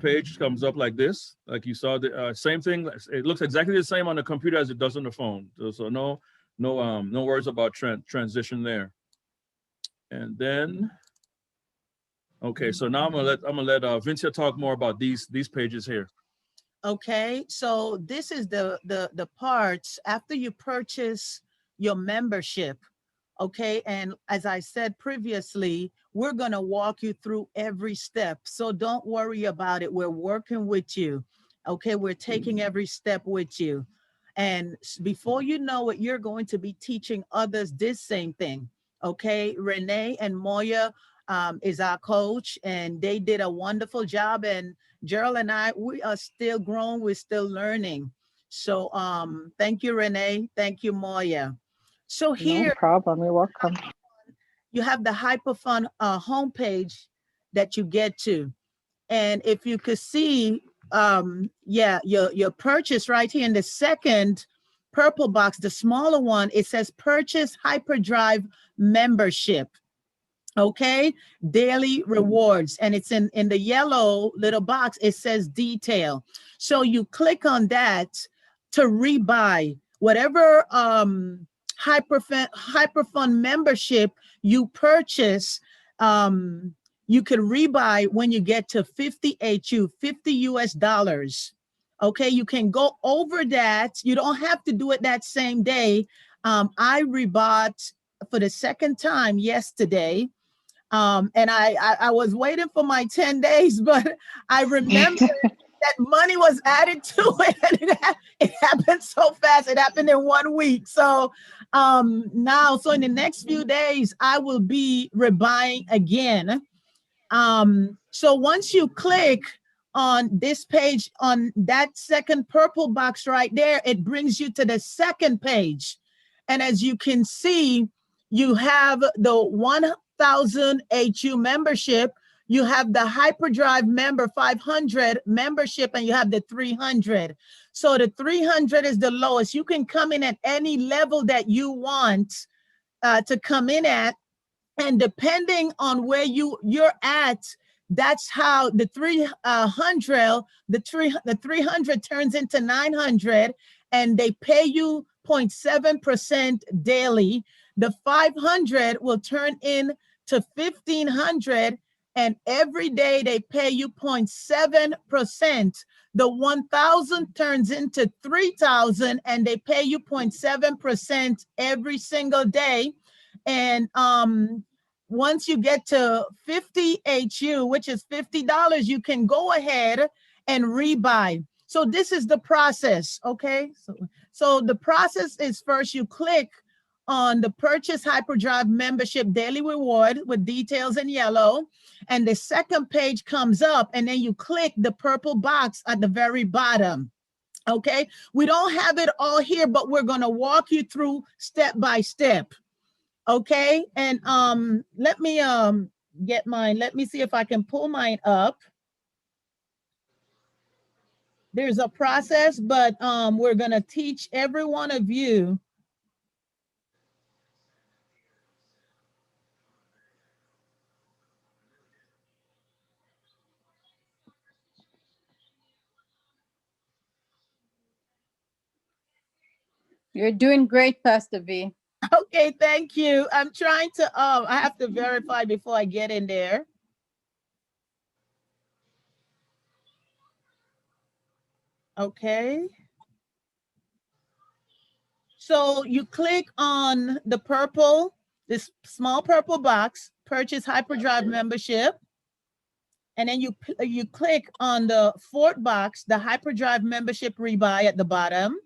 page comes up like this, like you saw the same thing. It looks exactly the same on the computer as it does on the phone. So no worries about transition there. And then, okay, so now I'm gonna let Vincia talk more about these pages here. Okay, so this is the parts after you purchase your membership. Okay, and as I said previously, we're going to walk you through every step. So don't worry about it. We're working with you. Okay, we're taking every step with you. And before you know it, you're going to be teaching others this same thing. Okay, Renee and Moya is our coach, and they did a wonderful job. And Gerald and I, we are still growing. We're still learning. So thank you, Renee. Thank you, Moya. So here, No problem. You're welcome. you have the HyperFund homepage that you get to. And if you could see, yeah, your purchase right here in the second purple box, the smaller one, it says purchase Hyperdrive membership. Okay, daily rewards, and it's in the yellow little box. It says detail. So you click on that to rebuy whatever hyperfund membership you purchase. You can rebuy when you get to 50 US dollars. Okay, you can go over that. You don't have to do it that same day. I rebought for the second time yesterday. And I was waiting for my 10 days, but I remember that money was added to it, and it happened so fast. It happened in 1 week. So now, so in the next few days, I will be rebuying again. So once you click on this page, on that second purple box right there, it brings you to the second page. And as you can see, you have the 1,000 HU membership, you have the Hyperdrive member 500 membership, and you have the 300. So the 300 is the lowest. You can come in at any level that you want to come in at, and depending on where you're at, that's how the 300 turns into 900, and they pay you 0.7% daily. The 500 will turn in to 1,500, and every day they pay you 0.7%. The 1,000 turns into 3,000, and they pay you 0.7% every single day. And once you get to 50 HU, which is $50, you can go ahead and rebuy. So this is the process, okay? So the process is, first you click on the purchase Hyperdrive membership daily reward with details in yellow, and the second page comes up, and then you click the purple box at the very bottom. Okay, we don't have it all here, but we're going to walk you through step by step. Okay, and let me get mine. Let me see if I can pull mine up. There's a process, but we're going to teach every one of you. You're doing great, Pastor V. Okay, thank you. I'm trying to, I have to verify before I get in there. Okay. So you click on the purple, this small purple box, purchase hyperdrive membership. And then you click on the fourth box, the hyperdrive membership rebuy at the bottom.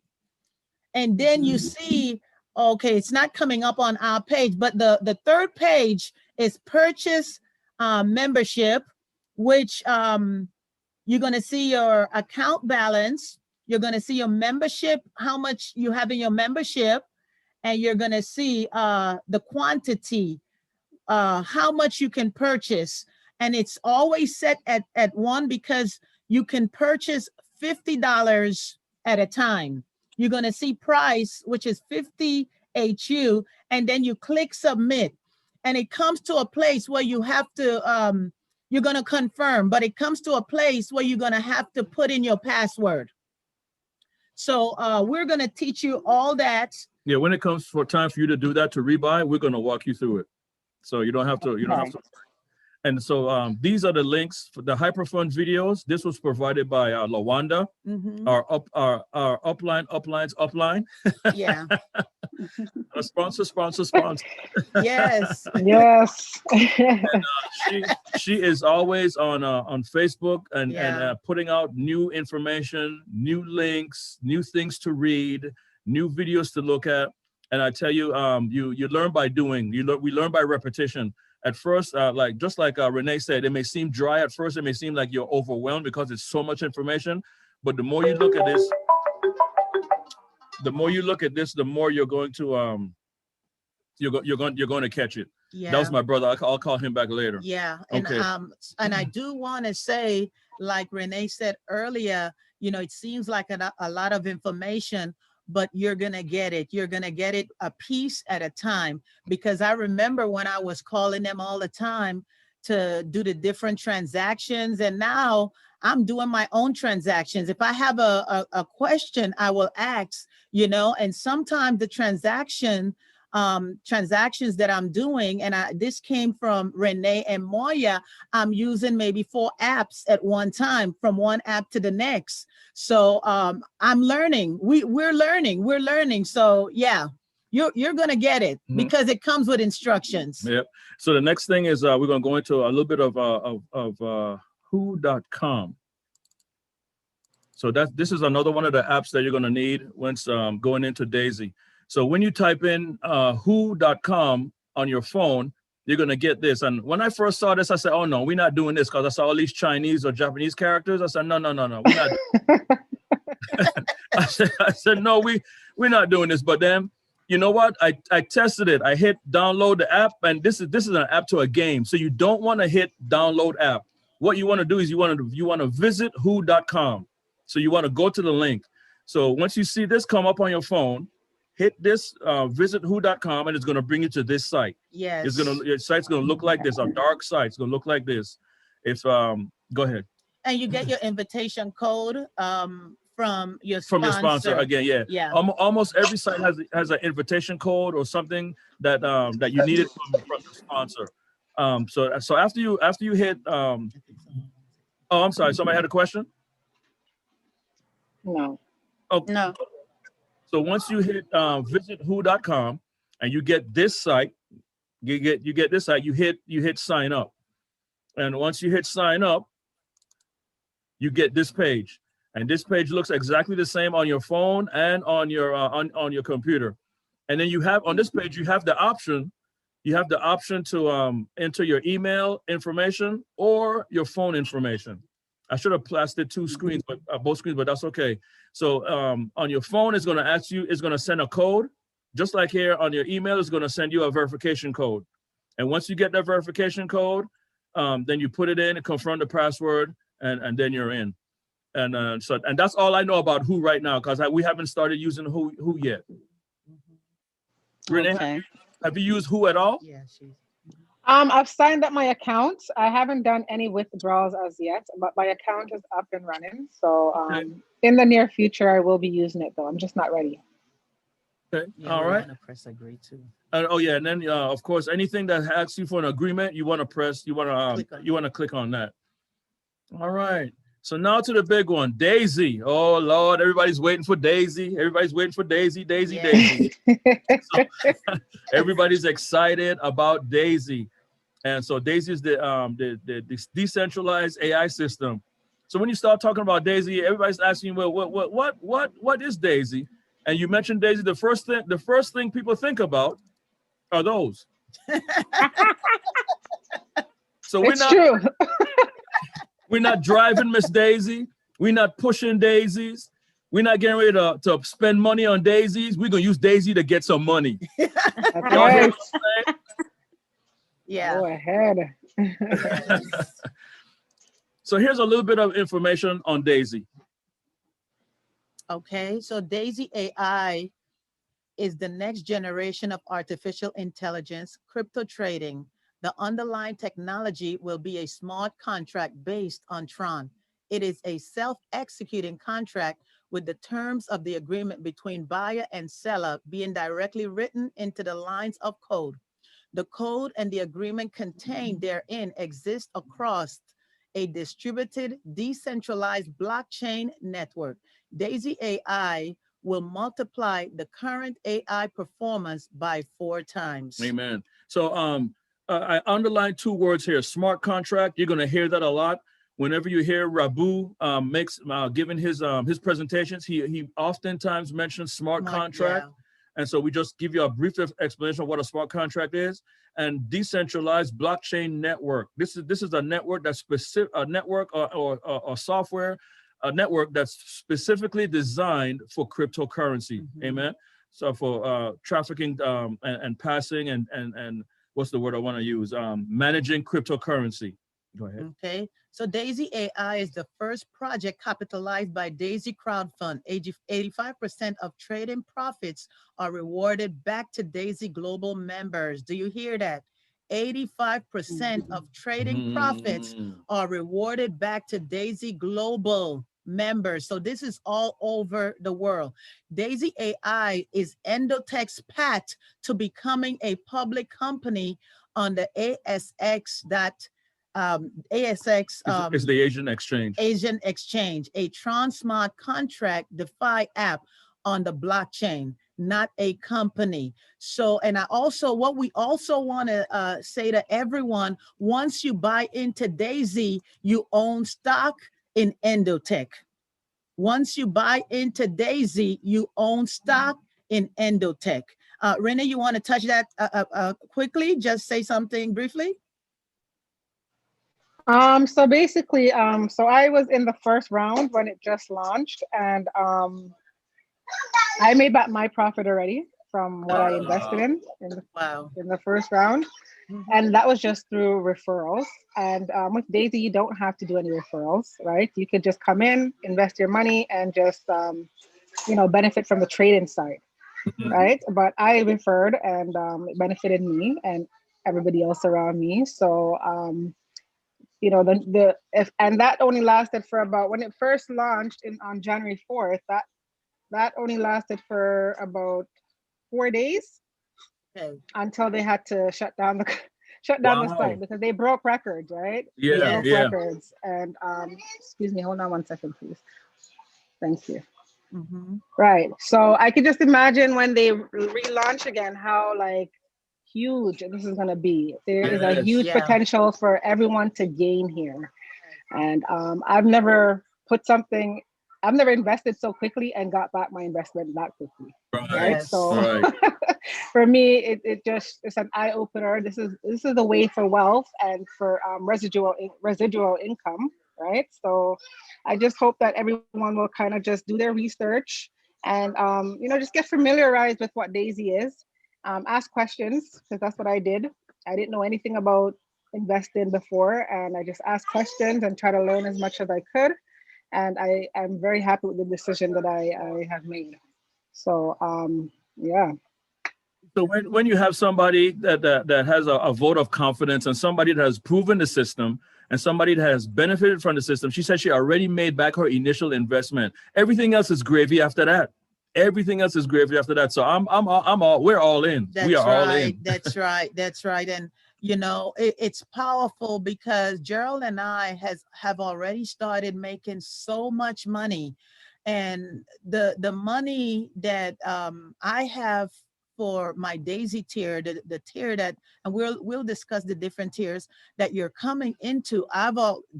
And then you see, okay, it's not coming up on our page, but the third page is purchase membership, which you're going to see your account balance. You're going to see your membership, how much you have in your membership, and you're going to see the quantity, how much you can purchase. And it's always set at 1 because you can purchase $50 at a time. You're going to see price, which is 50 HU, and then you click submit. And it comes to a place where you have to, you're going to confirm, but it comes to a place where you're going to have to put in your password. So we're going to teach you all that. Yeah, when it comes for time for you to do that, to rebuy, we're going to walk you through it. So you don't have to, you don't have to. And so these are the links for the Hyperfund videos. This was provided by Lawanda, our upline's upline. Yeah. A sponsor. Yes. Yes. And, she is always on Facebook and putting out new information, new links, new things to read, new videos to look at. And I tell you, you learn by doing. We learn by repetition. At first, just like Renee said, it may seem dry at first. It may seem like you're overwhelmed because it's so much information. But the more you look at this, the more you're going to you're going to catch it. Yeah. That was my brother. I'll call him back later. Yeah. And okay. And I do want to say, like Renee said earlier, it seems like a lot of information, but you're going to get it. You're going to get it a piece at a time, because I remember when I was calling them all the time to do the different transactions, and now I'm doing my own transactions. If I have a question, I will ask, and sometimes the transactions that I'm doing, and this came from Renee and Moya, I'm using maybe 4 apps at one time, from one app to the next. So I'm learning. We're learning. So yeah, you're gonna get it because it comes with instructions. Yep. So the next thing is we're gonna go into a little bit of who.com. So this is another one of the apps that you're gonna need once going into Daisy. So when you type in who.com on your phone, you're going to get this. And when I first saw this, I said, oh, no, we're not doing this, because I saw all these Chinese or Japanese characters. I said, no, we're not. I said, no, we're not doing this. But then, you know what? I tested it. I hit download the app, and this is an app to a game. So you don't want to hit download app. What you want to do is you want to visit who.com. So you want to go to the link. So once you see this come up on your phone, hit this, visit who.com, and it's going to bring you to this site. Yes. Your site's going to look like this, a dark site. It's going to look like this. If go ahead. And you get your invitation code from your sponsor. Again. Yeah. Yeah. Almost every site has an invitation code or something that you needed from the sponsor. So after you hit oh, I'm sorry, somebody had a question? No. Oh No. So once you hit visit who.com and you get this site, you get this site, you hit sign up. And once you hit sign up, you get this page. And this page looks exactly the same on your phone and on your on your computer. And then you have on this page, you have the option to enter your email information or your phone information. I should have plastered 2 screens, but both screens, but that's okay. So on your phone, it's going to ask you, it's going to send a code. Just like here on your email, it's going to send you a verification code. And once you get that verification code, then you put it in and confirm the password, and then you're in. And and that's all I know about Who right now, because we haven't started using Who yet. Renee, Okay. have you used Who at all? Yeah, I've signed up my account. I haven't done any withdrawals as yet, but my account is up and running. So in the near future, I will be using it, though. I'm just not ready. Okay. Yeah, All we right. wanna press agree too. Oh yeah, and then of course anything that asks you for an agreement, you want to press, you want to click on that. All right. So now to the big one, Daisy. Oh Lord, everybody's waiting for Daisy. Everybody's waiting for Daisy, Daisy, Yeah. Daisy. So, everybody's excited about Daisy, and so Daisy is the decentralized AI system. So when you start talking about Daisy, everybody's asking, well, what is Daisy? And you mentioned Daisy. The first thing people think about are those. So It's true. we're not driving Miss Daisy. We're not pushing daisies. We're not getting ready to spend money on daisies. We're gonna use Daisy to get some money. That's Y'all hear right. what I'm saying? Yeah. Go ahead. Yes. So here's a little bit of information on Daisy. Okay, so Daisy AI is the next generation of artificial intelligence crypto trading. The underlying technology will be a smart contract based on Tron. It is a self-executing contract with the terms of the agreement between buyer and seller being directly written into the lines of code. The code and the agreement contained therein exist across a distributed, decentralized blockchain network. Daisy AI will multiply the current AI performance by 4 times. Amen. So I underlined 2 words here: smart contract. You're gonna hear that a lot. Whenever you hear Rabu giving his presentations, he oftentimes mentions smart contract. Yeah. And so we just give you a brief explanation of what a smart contract is. And decentralized blockchain network. This is a network that's specific, a network or software, a network that's specifically designed for cryptocurrency. Mhm. Amen. So for trafficking and passing and what's the word I want to use? Managing cryptocurrency. Go ahead. Okay, so Daisy AI is the first project capitalized by Daisy Crowdfund. 85% of trading profits are rewarded back to Daisy Global members. Do you hear that? 85% of trading profits are rewarded back to Daisy Global members. So this is all over the world. Daisy AI is Endotech's path to becoming a public company on the ASX It's the Asian exchange. Asian exchange, a Tron smart contract DeFi app on the blockchain, not a company. So, and what we also want to say to everyone, once you buy into Daisy, you own stock in Endotech. Once you buy into Daisy, you own stock in Endotech. Renee, you want to touch that quickly? Just say something briefly. So basically, so I was in the first round when it just launched, and I made back my profit already from what I invested in the first round. Mm-hmm. And that was just through referrals. And with Daisy, you don't have to do any referrals, right? You could just come in, invest your money, and just benefit from the trading side, right? But I referred, and it benefited me and everybody else around me. So and that only lasted for about, when it first launched on January 4th, that only lasted for about 4 days until they had to shut down the site because they broke records, right? Yeah, records. And excuse me, hold on 1 second, please. Thank you. Mm-hmm. Right. So I could just imagine when they relaunch again, how huge this is going to be. There is a huge potential for everyone to gain here. And I've never invested so quickly and got back my investment that quickly. Right. So for me, it's an eye opener. This is the way for wealth and for residual income. Right. So I just hope that everyone will kind of just do their research and just get familiarized with what Daisy is. Ask questions, because that's what I did. I didn't know anything about investing before, and I just asked questions and try to learn as much as I could. And I am very happy with the decision that I have made. So yeah. So when you have somebody that has a vote of confidence, and somebody that has proven the system, and somebody that has benefited from the system, she said she already made back her initial investment. Everything else is gravy after that. Everything else is gravy after that. So we're all in. We are all in. That's right. That's right. And you know, it's powerful because Gerald and I have already started making so much money, and the money that I have for my Daisy tier, the tier that, and we'll discuss the different tiers that you're coming into.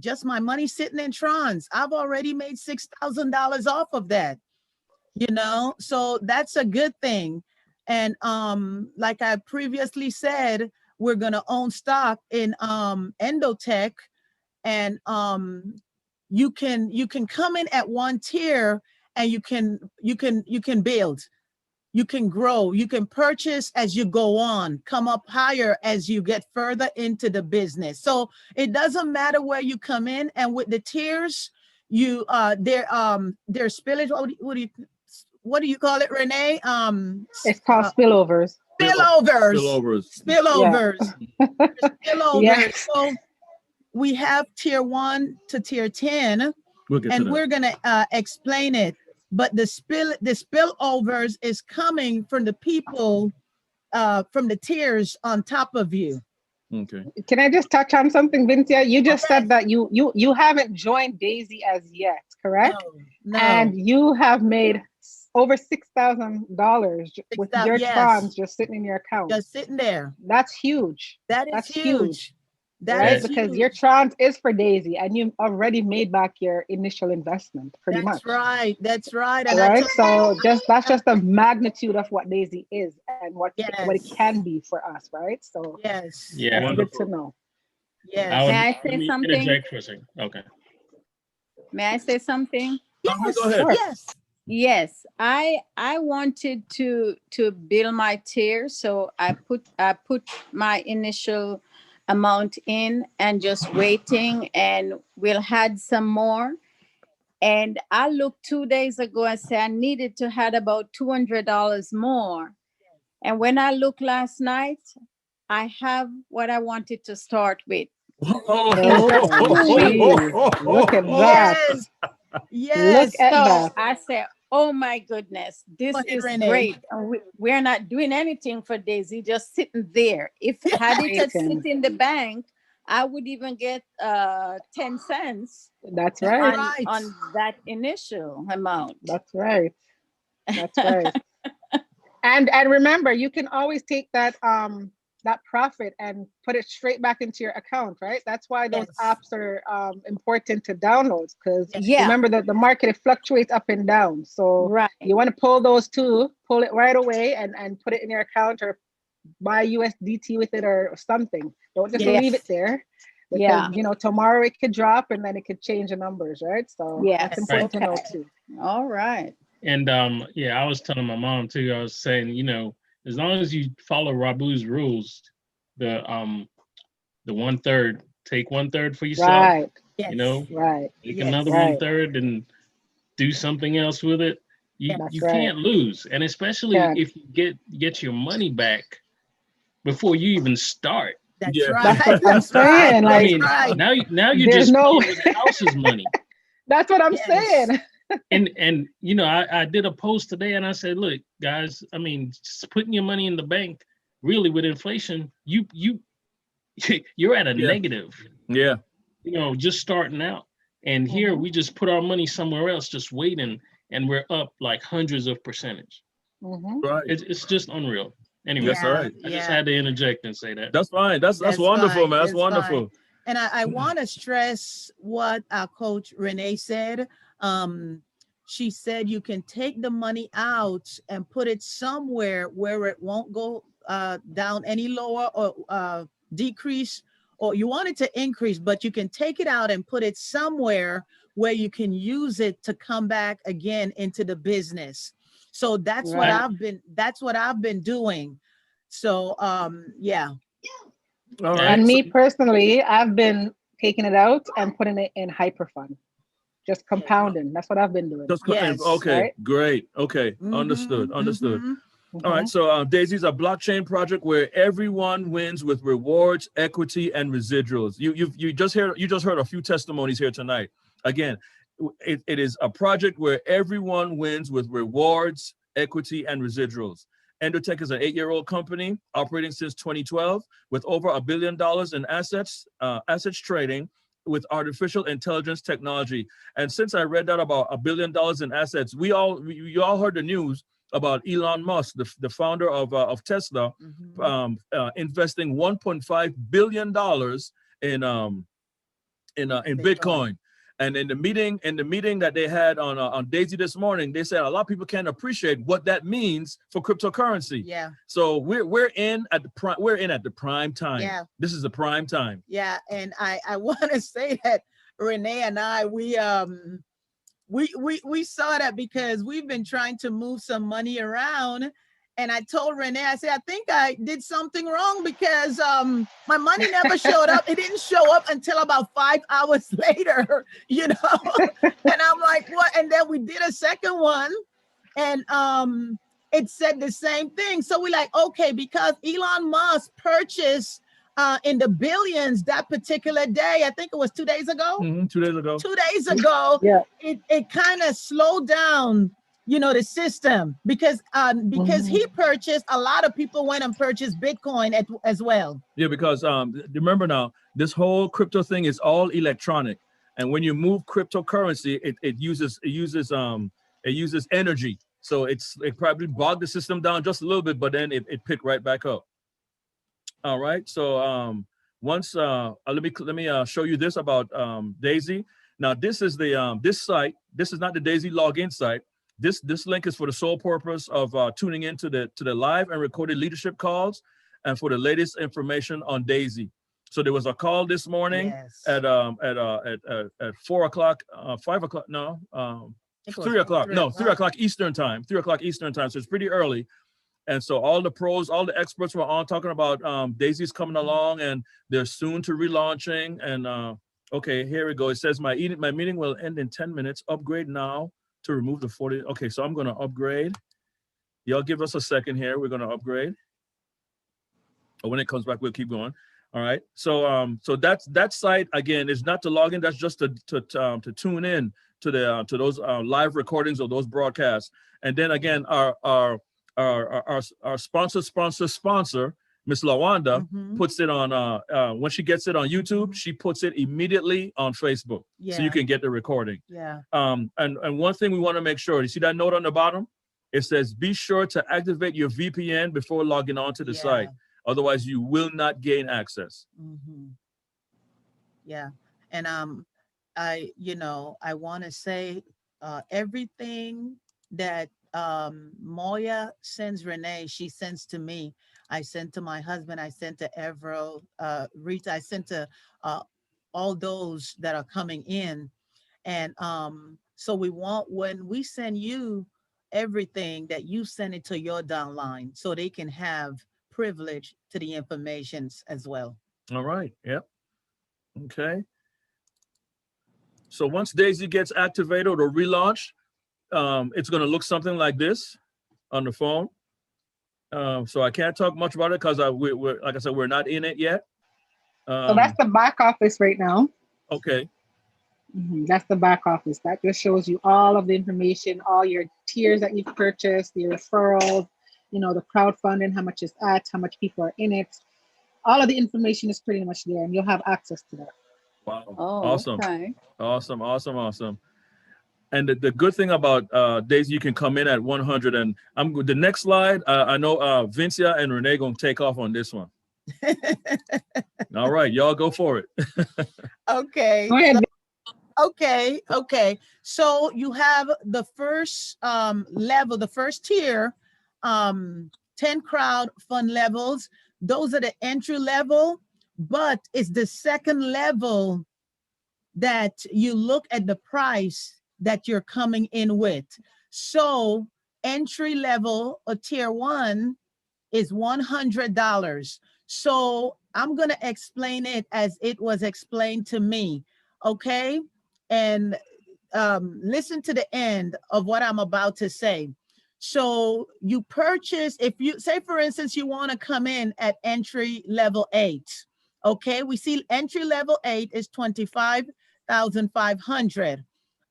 Just my money sitting in Trons. I've already made $6,000 off of that. You know, so that's a good thing. And like I previously said, we're gonna own stock in Endotech, and you can come in at one tier and you can build, you can grow, you can purchase as you go on, come up higher as you get further into the business. So it doesn't matter where you come in, and with the tiers, you they're spillage. What do you call it, Renee? It's called spillovers. Spillovers. Yes. So we have tier 1 to tier 10, and we're gonna explain it. But the spillovers is coming from the people from the tiers on top of you. Okay. Can I just touch on something, Vincia? You just said that you haven't joined Daisy as yet, correct? No. And you have made over $6,000 with your Trons just sitting in your account. Just sitting there. That's huge. That's huge. Right? Because your Trons is for Daisy, and you've already made back your initial investment, pretty much. That's right. And right. So that's just the magnitude of what Daisy is and what it can be for us, right? So yes. Yeah. That's good to know. Yes. May I say something? Interject for a second. Okay. May I say something? Yes. Go ahead. Sure. Yes. Yes, I wanted to build my tier, so I put my initial amount in and just waiting, and we'll add some more. And I looked 2 days ago and said I needed to add about $200 more. And when I looked last night, I have what I wanted to start with. Look at that. Yes. Look at that. I said, oh my goodness, this is great. And we're not doing anything for Daisy, just sitting there. If had it sit in the bank, I would even get 10 cents. That's right. On that initial amount. That's right. That's right. And remember, you can always take that that profit and put it straight back into your account, right? That's why those apps are important to download, because remember that the market, it fluctuates up and down. So you want to pull those two, pull it right away and put it in your account, or buy USDT with it or something. Don't just leave it there. Because, you know, tomorrow it could drop and then it could change the numbers, right? So that's important to know too. All right. And I was telling my mom too, I was saying, you know, as long as you follow Rabu's rules, the 1/3, take 1/3 for yourself. Right. You know, take another 1/3 and do something else with it. You can't lose. And especially if you get your money back before you even start. That's That's what I'm saying. I mean, now you're just paying with the house's money. That's what I'm saying. And you know, I did a post today and I said, look, guys, I mean, just putting your money in the bank, really with inflation, you're at a negative. Yeah. You know, just starting out. And here we just put our money somewhere else, just waiting, and we're up like hundreds of percentage. Right. It's just unreal. Anyway, that's all right. I just had to interject and say that. That's fine. That's wonderful, man. That's wonderful. Fine. And I want to stress what our coach Renee said. She said you can take the money out and put it somewhere where it won't go down any lower or decrease, or you want it to increase, but you can take it out and put it somewhere where you can use it to come back again into the business. So that's what I've been doing. So yeah. All right. And me personally, I've been taking it out and putting it in hyperfund. Just compounding. That's what I've been doing. Okay, great. Okay, understood. All right, so Daisy's a blockchain project where everyone wins with rewards, equity, and residuals. You just heard a few testimonies here tonight. Again, it is a project where everyone wins with rewards, equity, and residuals. Endotech is an 8-year-old company operating since 2012 with over $1 billion in assets trading with artificial intelligence technology. And since I read that about $1 billion in assets, you all heard the news about Elon Musk, the founder of Tesla, investing $1.5 billion in Bitcoin. And in the meeting that they had on Daisy this morning, they said a lot of people can't appreciate what that means for cryptocurrency. Yeah. So we're in at the prime time. Yeah. This is the prime time. Yeah, and I want to say that Renee and I we saw that because we've been trying to move some money around. And I told Renee, I said, I think I did something wrong because my money never showed up. It didn't show up until about 5 hours later, you know? And I'm like, what? And then we did a second one and it said the same thing. So we're like, okay, because Elon Musk purchased in the billions that particular day, I think it was 2 days ago. 2 days ago. 2 days ago, Yeah. It kind of slowed down, you know, the system because he purchased, a lot of people went and purchased Bitcoin as well. Yeah, because remember now, this whole crypto thing is all electronic, and when you move cryptocurrency, it uses energy. So it probably bogged the system down just a little bit, but then it picked right back up. All right. So once let me show you this about Daisy. Now this is the this site. This is not the Daisy login site. This link is for the sole purpose of tuning into the live and recorded leadership calls, and for the latest information on Daisy. So there was a call this morning at 4 o'clock, 5 o'clock. No, 3 o'clock. No, 3 o'clock Eastern time. 3 o'clock Eastern time. So it's pretty early. And so all the pros, all the experts were on talking about Daisy's coming along, and they're soon to relaunching. And okay, here we go. It says my meeting will end in 10 minutes. Upgrade now to remove the 40. Okay, so I'm going to upgrade. Y'all give us a second here. We're going to upgrade. Or when it comes back, we'll keep going. All right. So so that site again is not to log in. That's just to tune in to those live recordings of those broadcasts. And then again, our sponsor, Miss Lawanda, puts it on when she gets it on YouTube, she puts it immediately on Facebook. Yeah. So you can get the recording. Yeah. And one thing we want to make sure, you see that note on the bottom? It says, be sure to activate your VPN before logging on to the site. Otherwise, you will not gain access. Yeah. And I want to say everything that Moya sends Renee, she sends to me. I sent to my husband, I sent to Evro, Rita, I sent to all those that are coming in. And so we want, when we send you everything, that you send it to your downline so they can have privilege to the information as well. All right. Yep. Okay. So once Daisy gets activated or relaunched, it's going to look something like this on the phone. So I can't talk much about it because we're like I said, we're not in it yet. So that's the back office right now. Okay. That's the back office. That just shows you all of the information, all your tiers that you've purchased, your referrals, you know, the crowdfunding, how much is at, how much people are in it. All of the information is pretty much there, and you'll have access to that. Wow. Oh, awesome. okay. Awesome. And the good thing about Daisy, you can come in at 100. And the next slide, I know Vincia and Renee going to take off on this one. All right, y'all go for it. Okay. Go ahead. Okay. So you have the first level, the first tier, 10 crowd fund levels. Those are the entry level, but it's the second level that you look at the price that you're coming in with. So entry level or tier 1 is $100. So I'm going to explain it as it was explained to me. Okay. And listen to the end of what I'm about to say. So you purchase, if you say, for instance, you want to come in at entry level 8. Okay. We see entry level 8 is 25,500.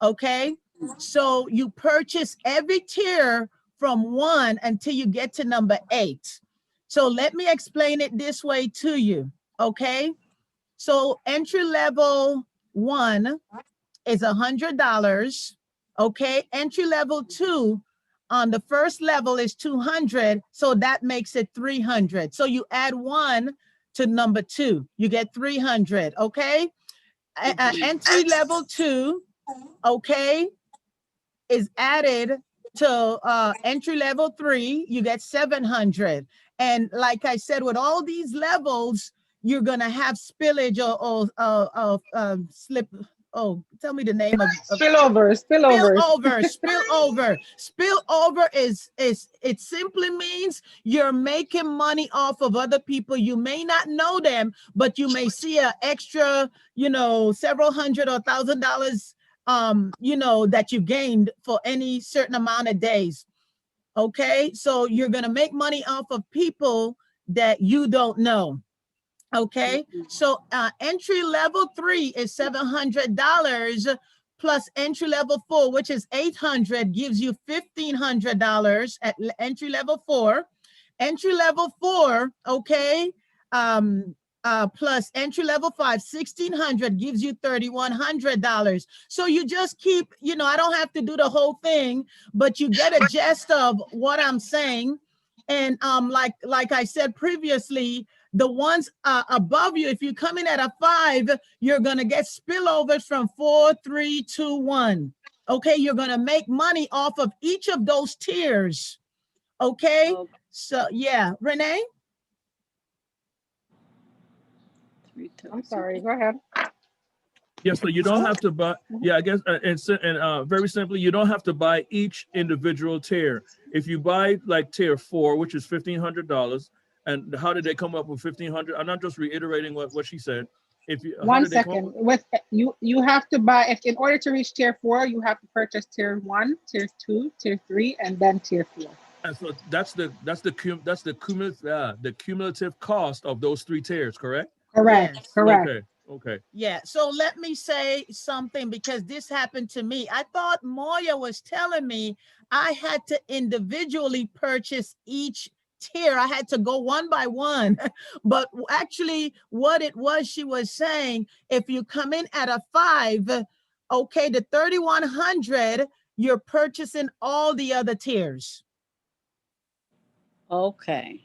Okay. So you purchase every tier from 1 until you get to number 8. So let me explain it this way to you, okay? So entry level 1 is $100, okay? Entry level 2 on the first level is 200, so that makes it 300. So you add 1 to number 2, you get 300, okay? Entry level 2, okay, is added to entry level 3, you get 700. And like I said, with all these levels, you're gonna have spillage or slip. Oh, tell me the name of Spillover. Spillover is it simply means you're making money off of other people. You may not know them, but you may see an extra, you know, several hundred or $1,000, you know, that you gained for any certain amount of days. Okay, so you're gonna make money off of people that you don't know. Okay, so entry level 3 is $700 plus entry level 4, which is $800, gives you $1,500 at entry level 4. Entry level 4, okay, plus entry level 5, $1,600, gives you $3,100. So you just keep, you know, I don't have to do the whole thing, but you get a gist of what I'm saying. And like I said previously, the ones above you, if you come in at a 5, you're gonna get spillovers from 4, 3, 2, 1. Okay, you're gonna make money off of each of those tiers. Okay, so yeah, Renee. I'm sorry, go ahead. Yeah, so you don't have to buy. Yeah, I guess, and very simply, you don't have to buy each individual tier. If you buy like tier 4, which is $1,500, and how did they come up with 1,500? I'm not just reiterating what she said. If you 1 second, with you have to buy, if in order to reach tier 4, you have to purchase tier 1, tier 2, tier 3, and then tier 4. And so that's the cumulative cost of those 3 tiers, correct? Correct. Yes. Correct. Okay. Yeah, so let me say something, because this happened to me. I thought Moya was telling me I had to individually purchase each tier. I had to go one by one. But actually what it was, she was saying, if you come in at a 5, okay, the 3,100, you're purchasing all the other tiers. Okay.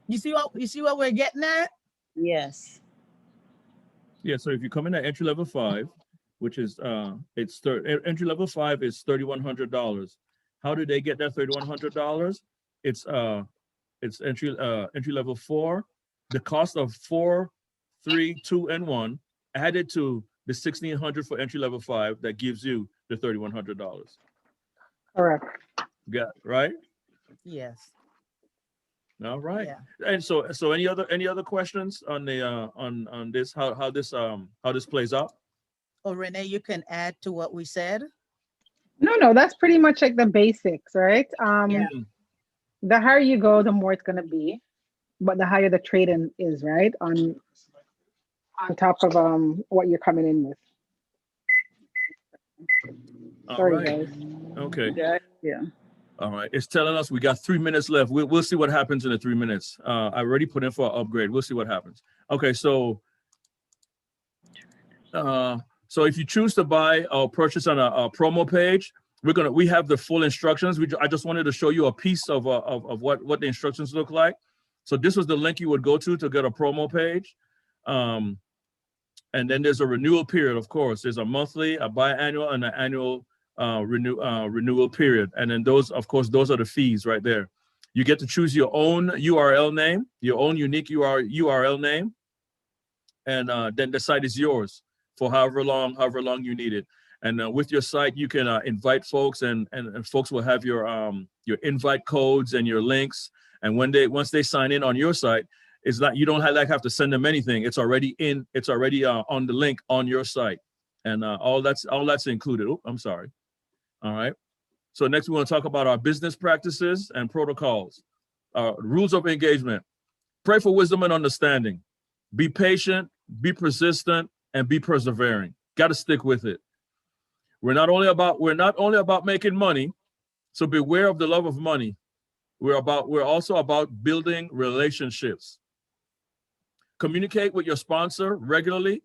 You see what we're getting at? Yes. Yeah, so if you come in at entry level 5, which is entry level 5 is $3,100. How did they get that $3,100? It's entry level 4. The cost of 4, 3, 2, and 1 added to the $1,600 for entry level 5 that gives you the $3,100. Correct. Yeah, right? Yes. All right. Yeah. And so any other questions on the on this, how this plays out? Oh, Renee, you can add to what we said. No, that's pretty much like the basics, right? Yeah. The higher you go, the more it's gonna be, but the higher the trade-in is, right? On top of what you're coming in with. All right. Guys. Okay. Yeah. All right. It's telling us we got 3 minutes left. We'll see what happens in the 3 minutes. I already put in for an upgrade. We'll see what happens. Okay, so if you choose to buy or purchase on a promo page, we have the full instructions. I just wanted to show you a piece of what the instructions look like. So this was the link you would go to get a promo page. And then there's a renewal period, of course. There's a monthly, a biannual, and an annual renewal period. And then those are the fees right there. You get to choose your own URL name, your own unique URL name. And then the site is yours for however long you need it. And with your site, you can invite folks, and folks will have your invite codes and your links. And once they sign in on your site, it's not, you don't have to send them anything. It's already on the link on your site, and all that's included. Oh, I'm sorry. All right. So next we want to talk about our business practices and protocols. Rules of engagement. Pray for wisdom and understanding. Be patient, be persistent, and be persevering. Got to stick with it. We're not only about making money, So beware of the love of money. We're also about building relationships. Communicate with your sponsor regularly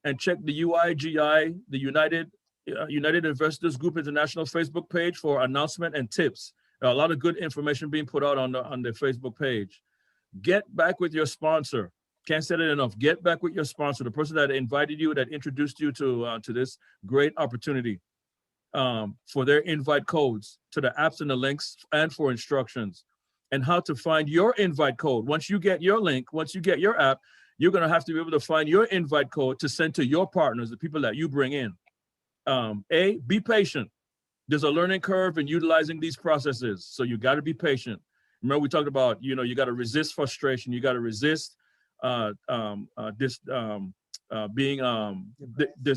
and check the UIGI, the United Investors Group International Facebook page for announcement and tips. A lot of good information being put out on the Facebook page. Get back with your sponsor. Can't say it enough. Get back with your sponsor, the person that invited you, that introduced you to this great opportunity, for their invite codes to the apps and the links, and for instructions and how to find your invite code. Once you get your link, once you get your app, you're going to have to be able to find your invite code to send to your partners, the people that you bring in. Be patient. There's a learning curve in utilizing these processes. So you got to be patient. Remember, we talked about, you got to resist frustration. You got to resist being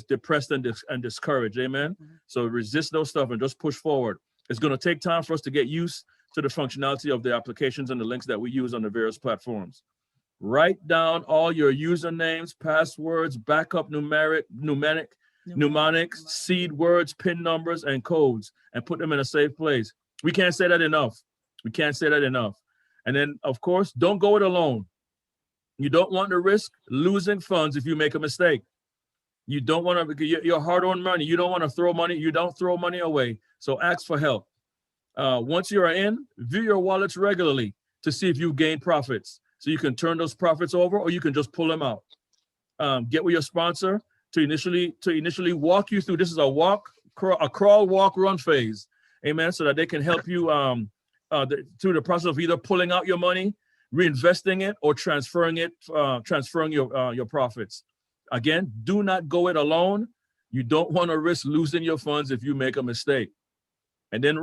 depressed and discouraged. Amen. So resist those stuff and just push forward. It's going to take time for us to get used to the functionality of the applications and the links that we use on the various platforms. Write down all your usernames, passwords, backup mnemonics, seed words, PIN numbers, and codes, and put them in a safe place. We can't say that enough. We can't say that enough. And then, of course, don't go it alone. You don't want to risk losing funds if you make a mistake. You don't want to, your hard-earned money, you don't want to throw money, you don't throw money away. So ask for help. Once you're in, view your wallets regularly to see if you've gained profits. So you can turn those profits over, or you can just pull them out. Get with your sponsor to initially walk you through. This is a crawl, walk, run phase. Amen. So that they can help you through the process of either pulling out your money, reinvesting it, or transferring your profits. Again, do not go it alone. You don't want to risk losing your funds if you make a mistake. And then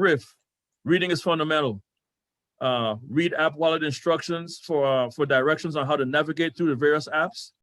reading is fundamental. Read app wallet instructions for directions on how to navigate through the various apps.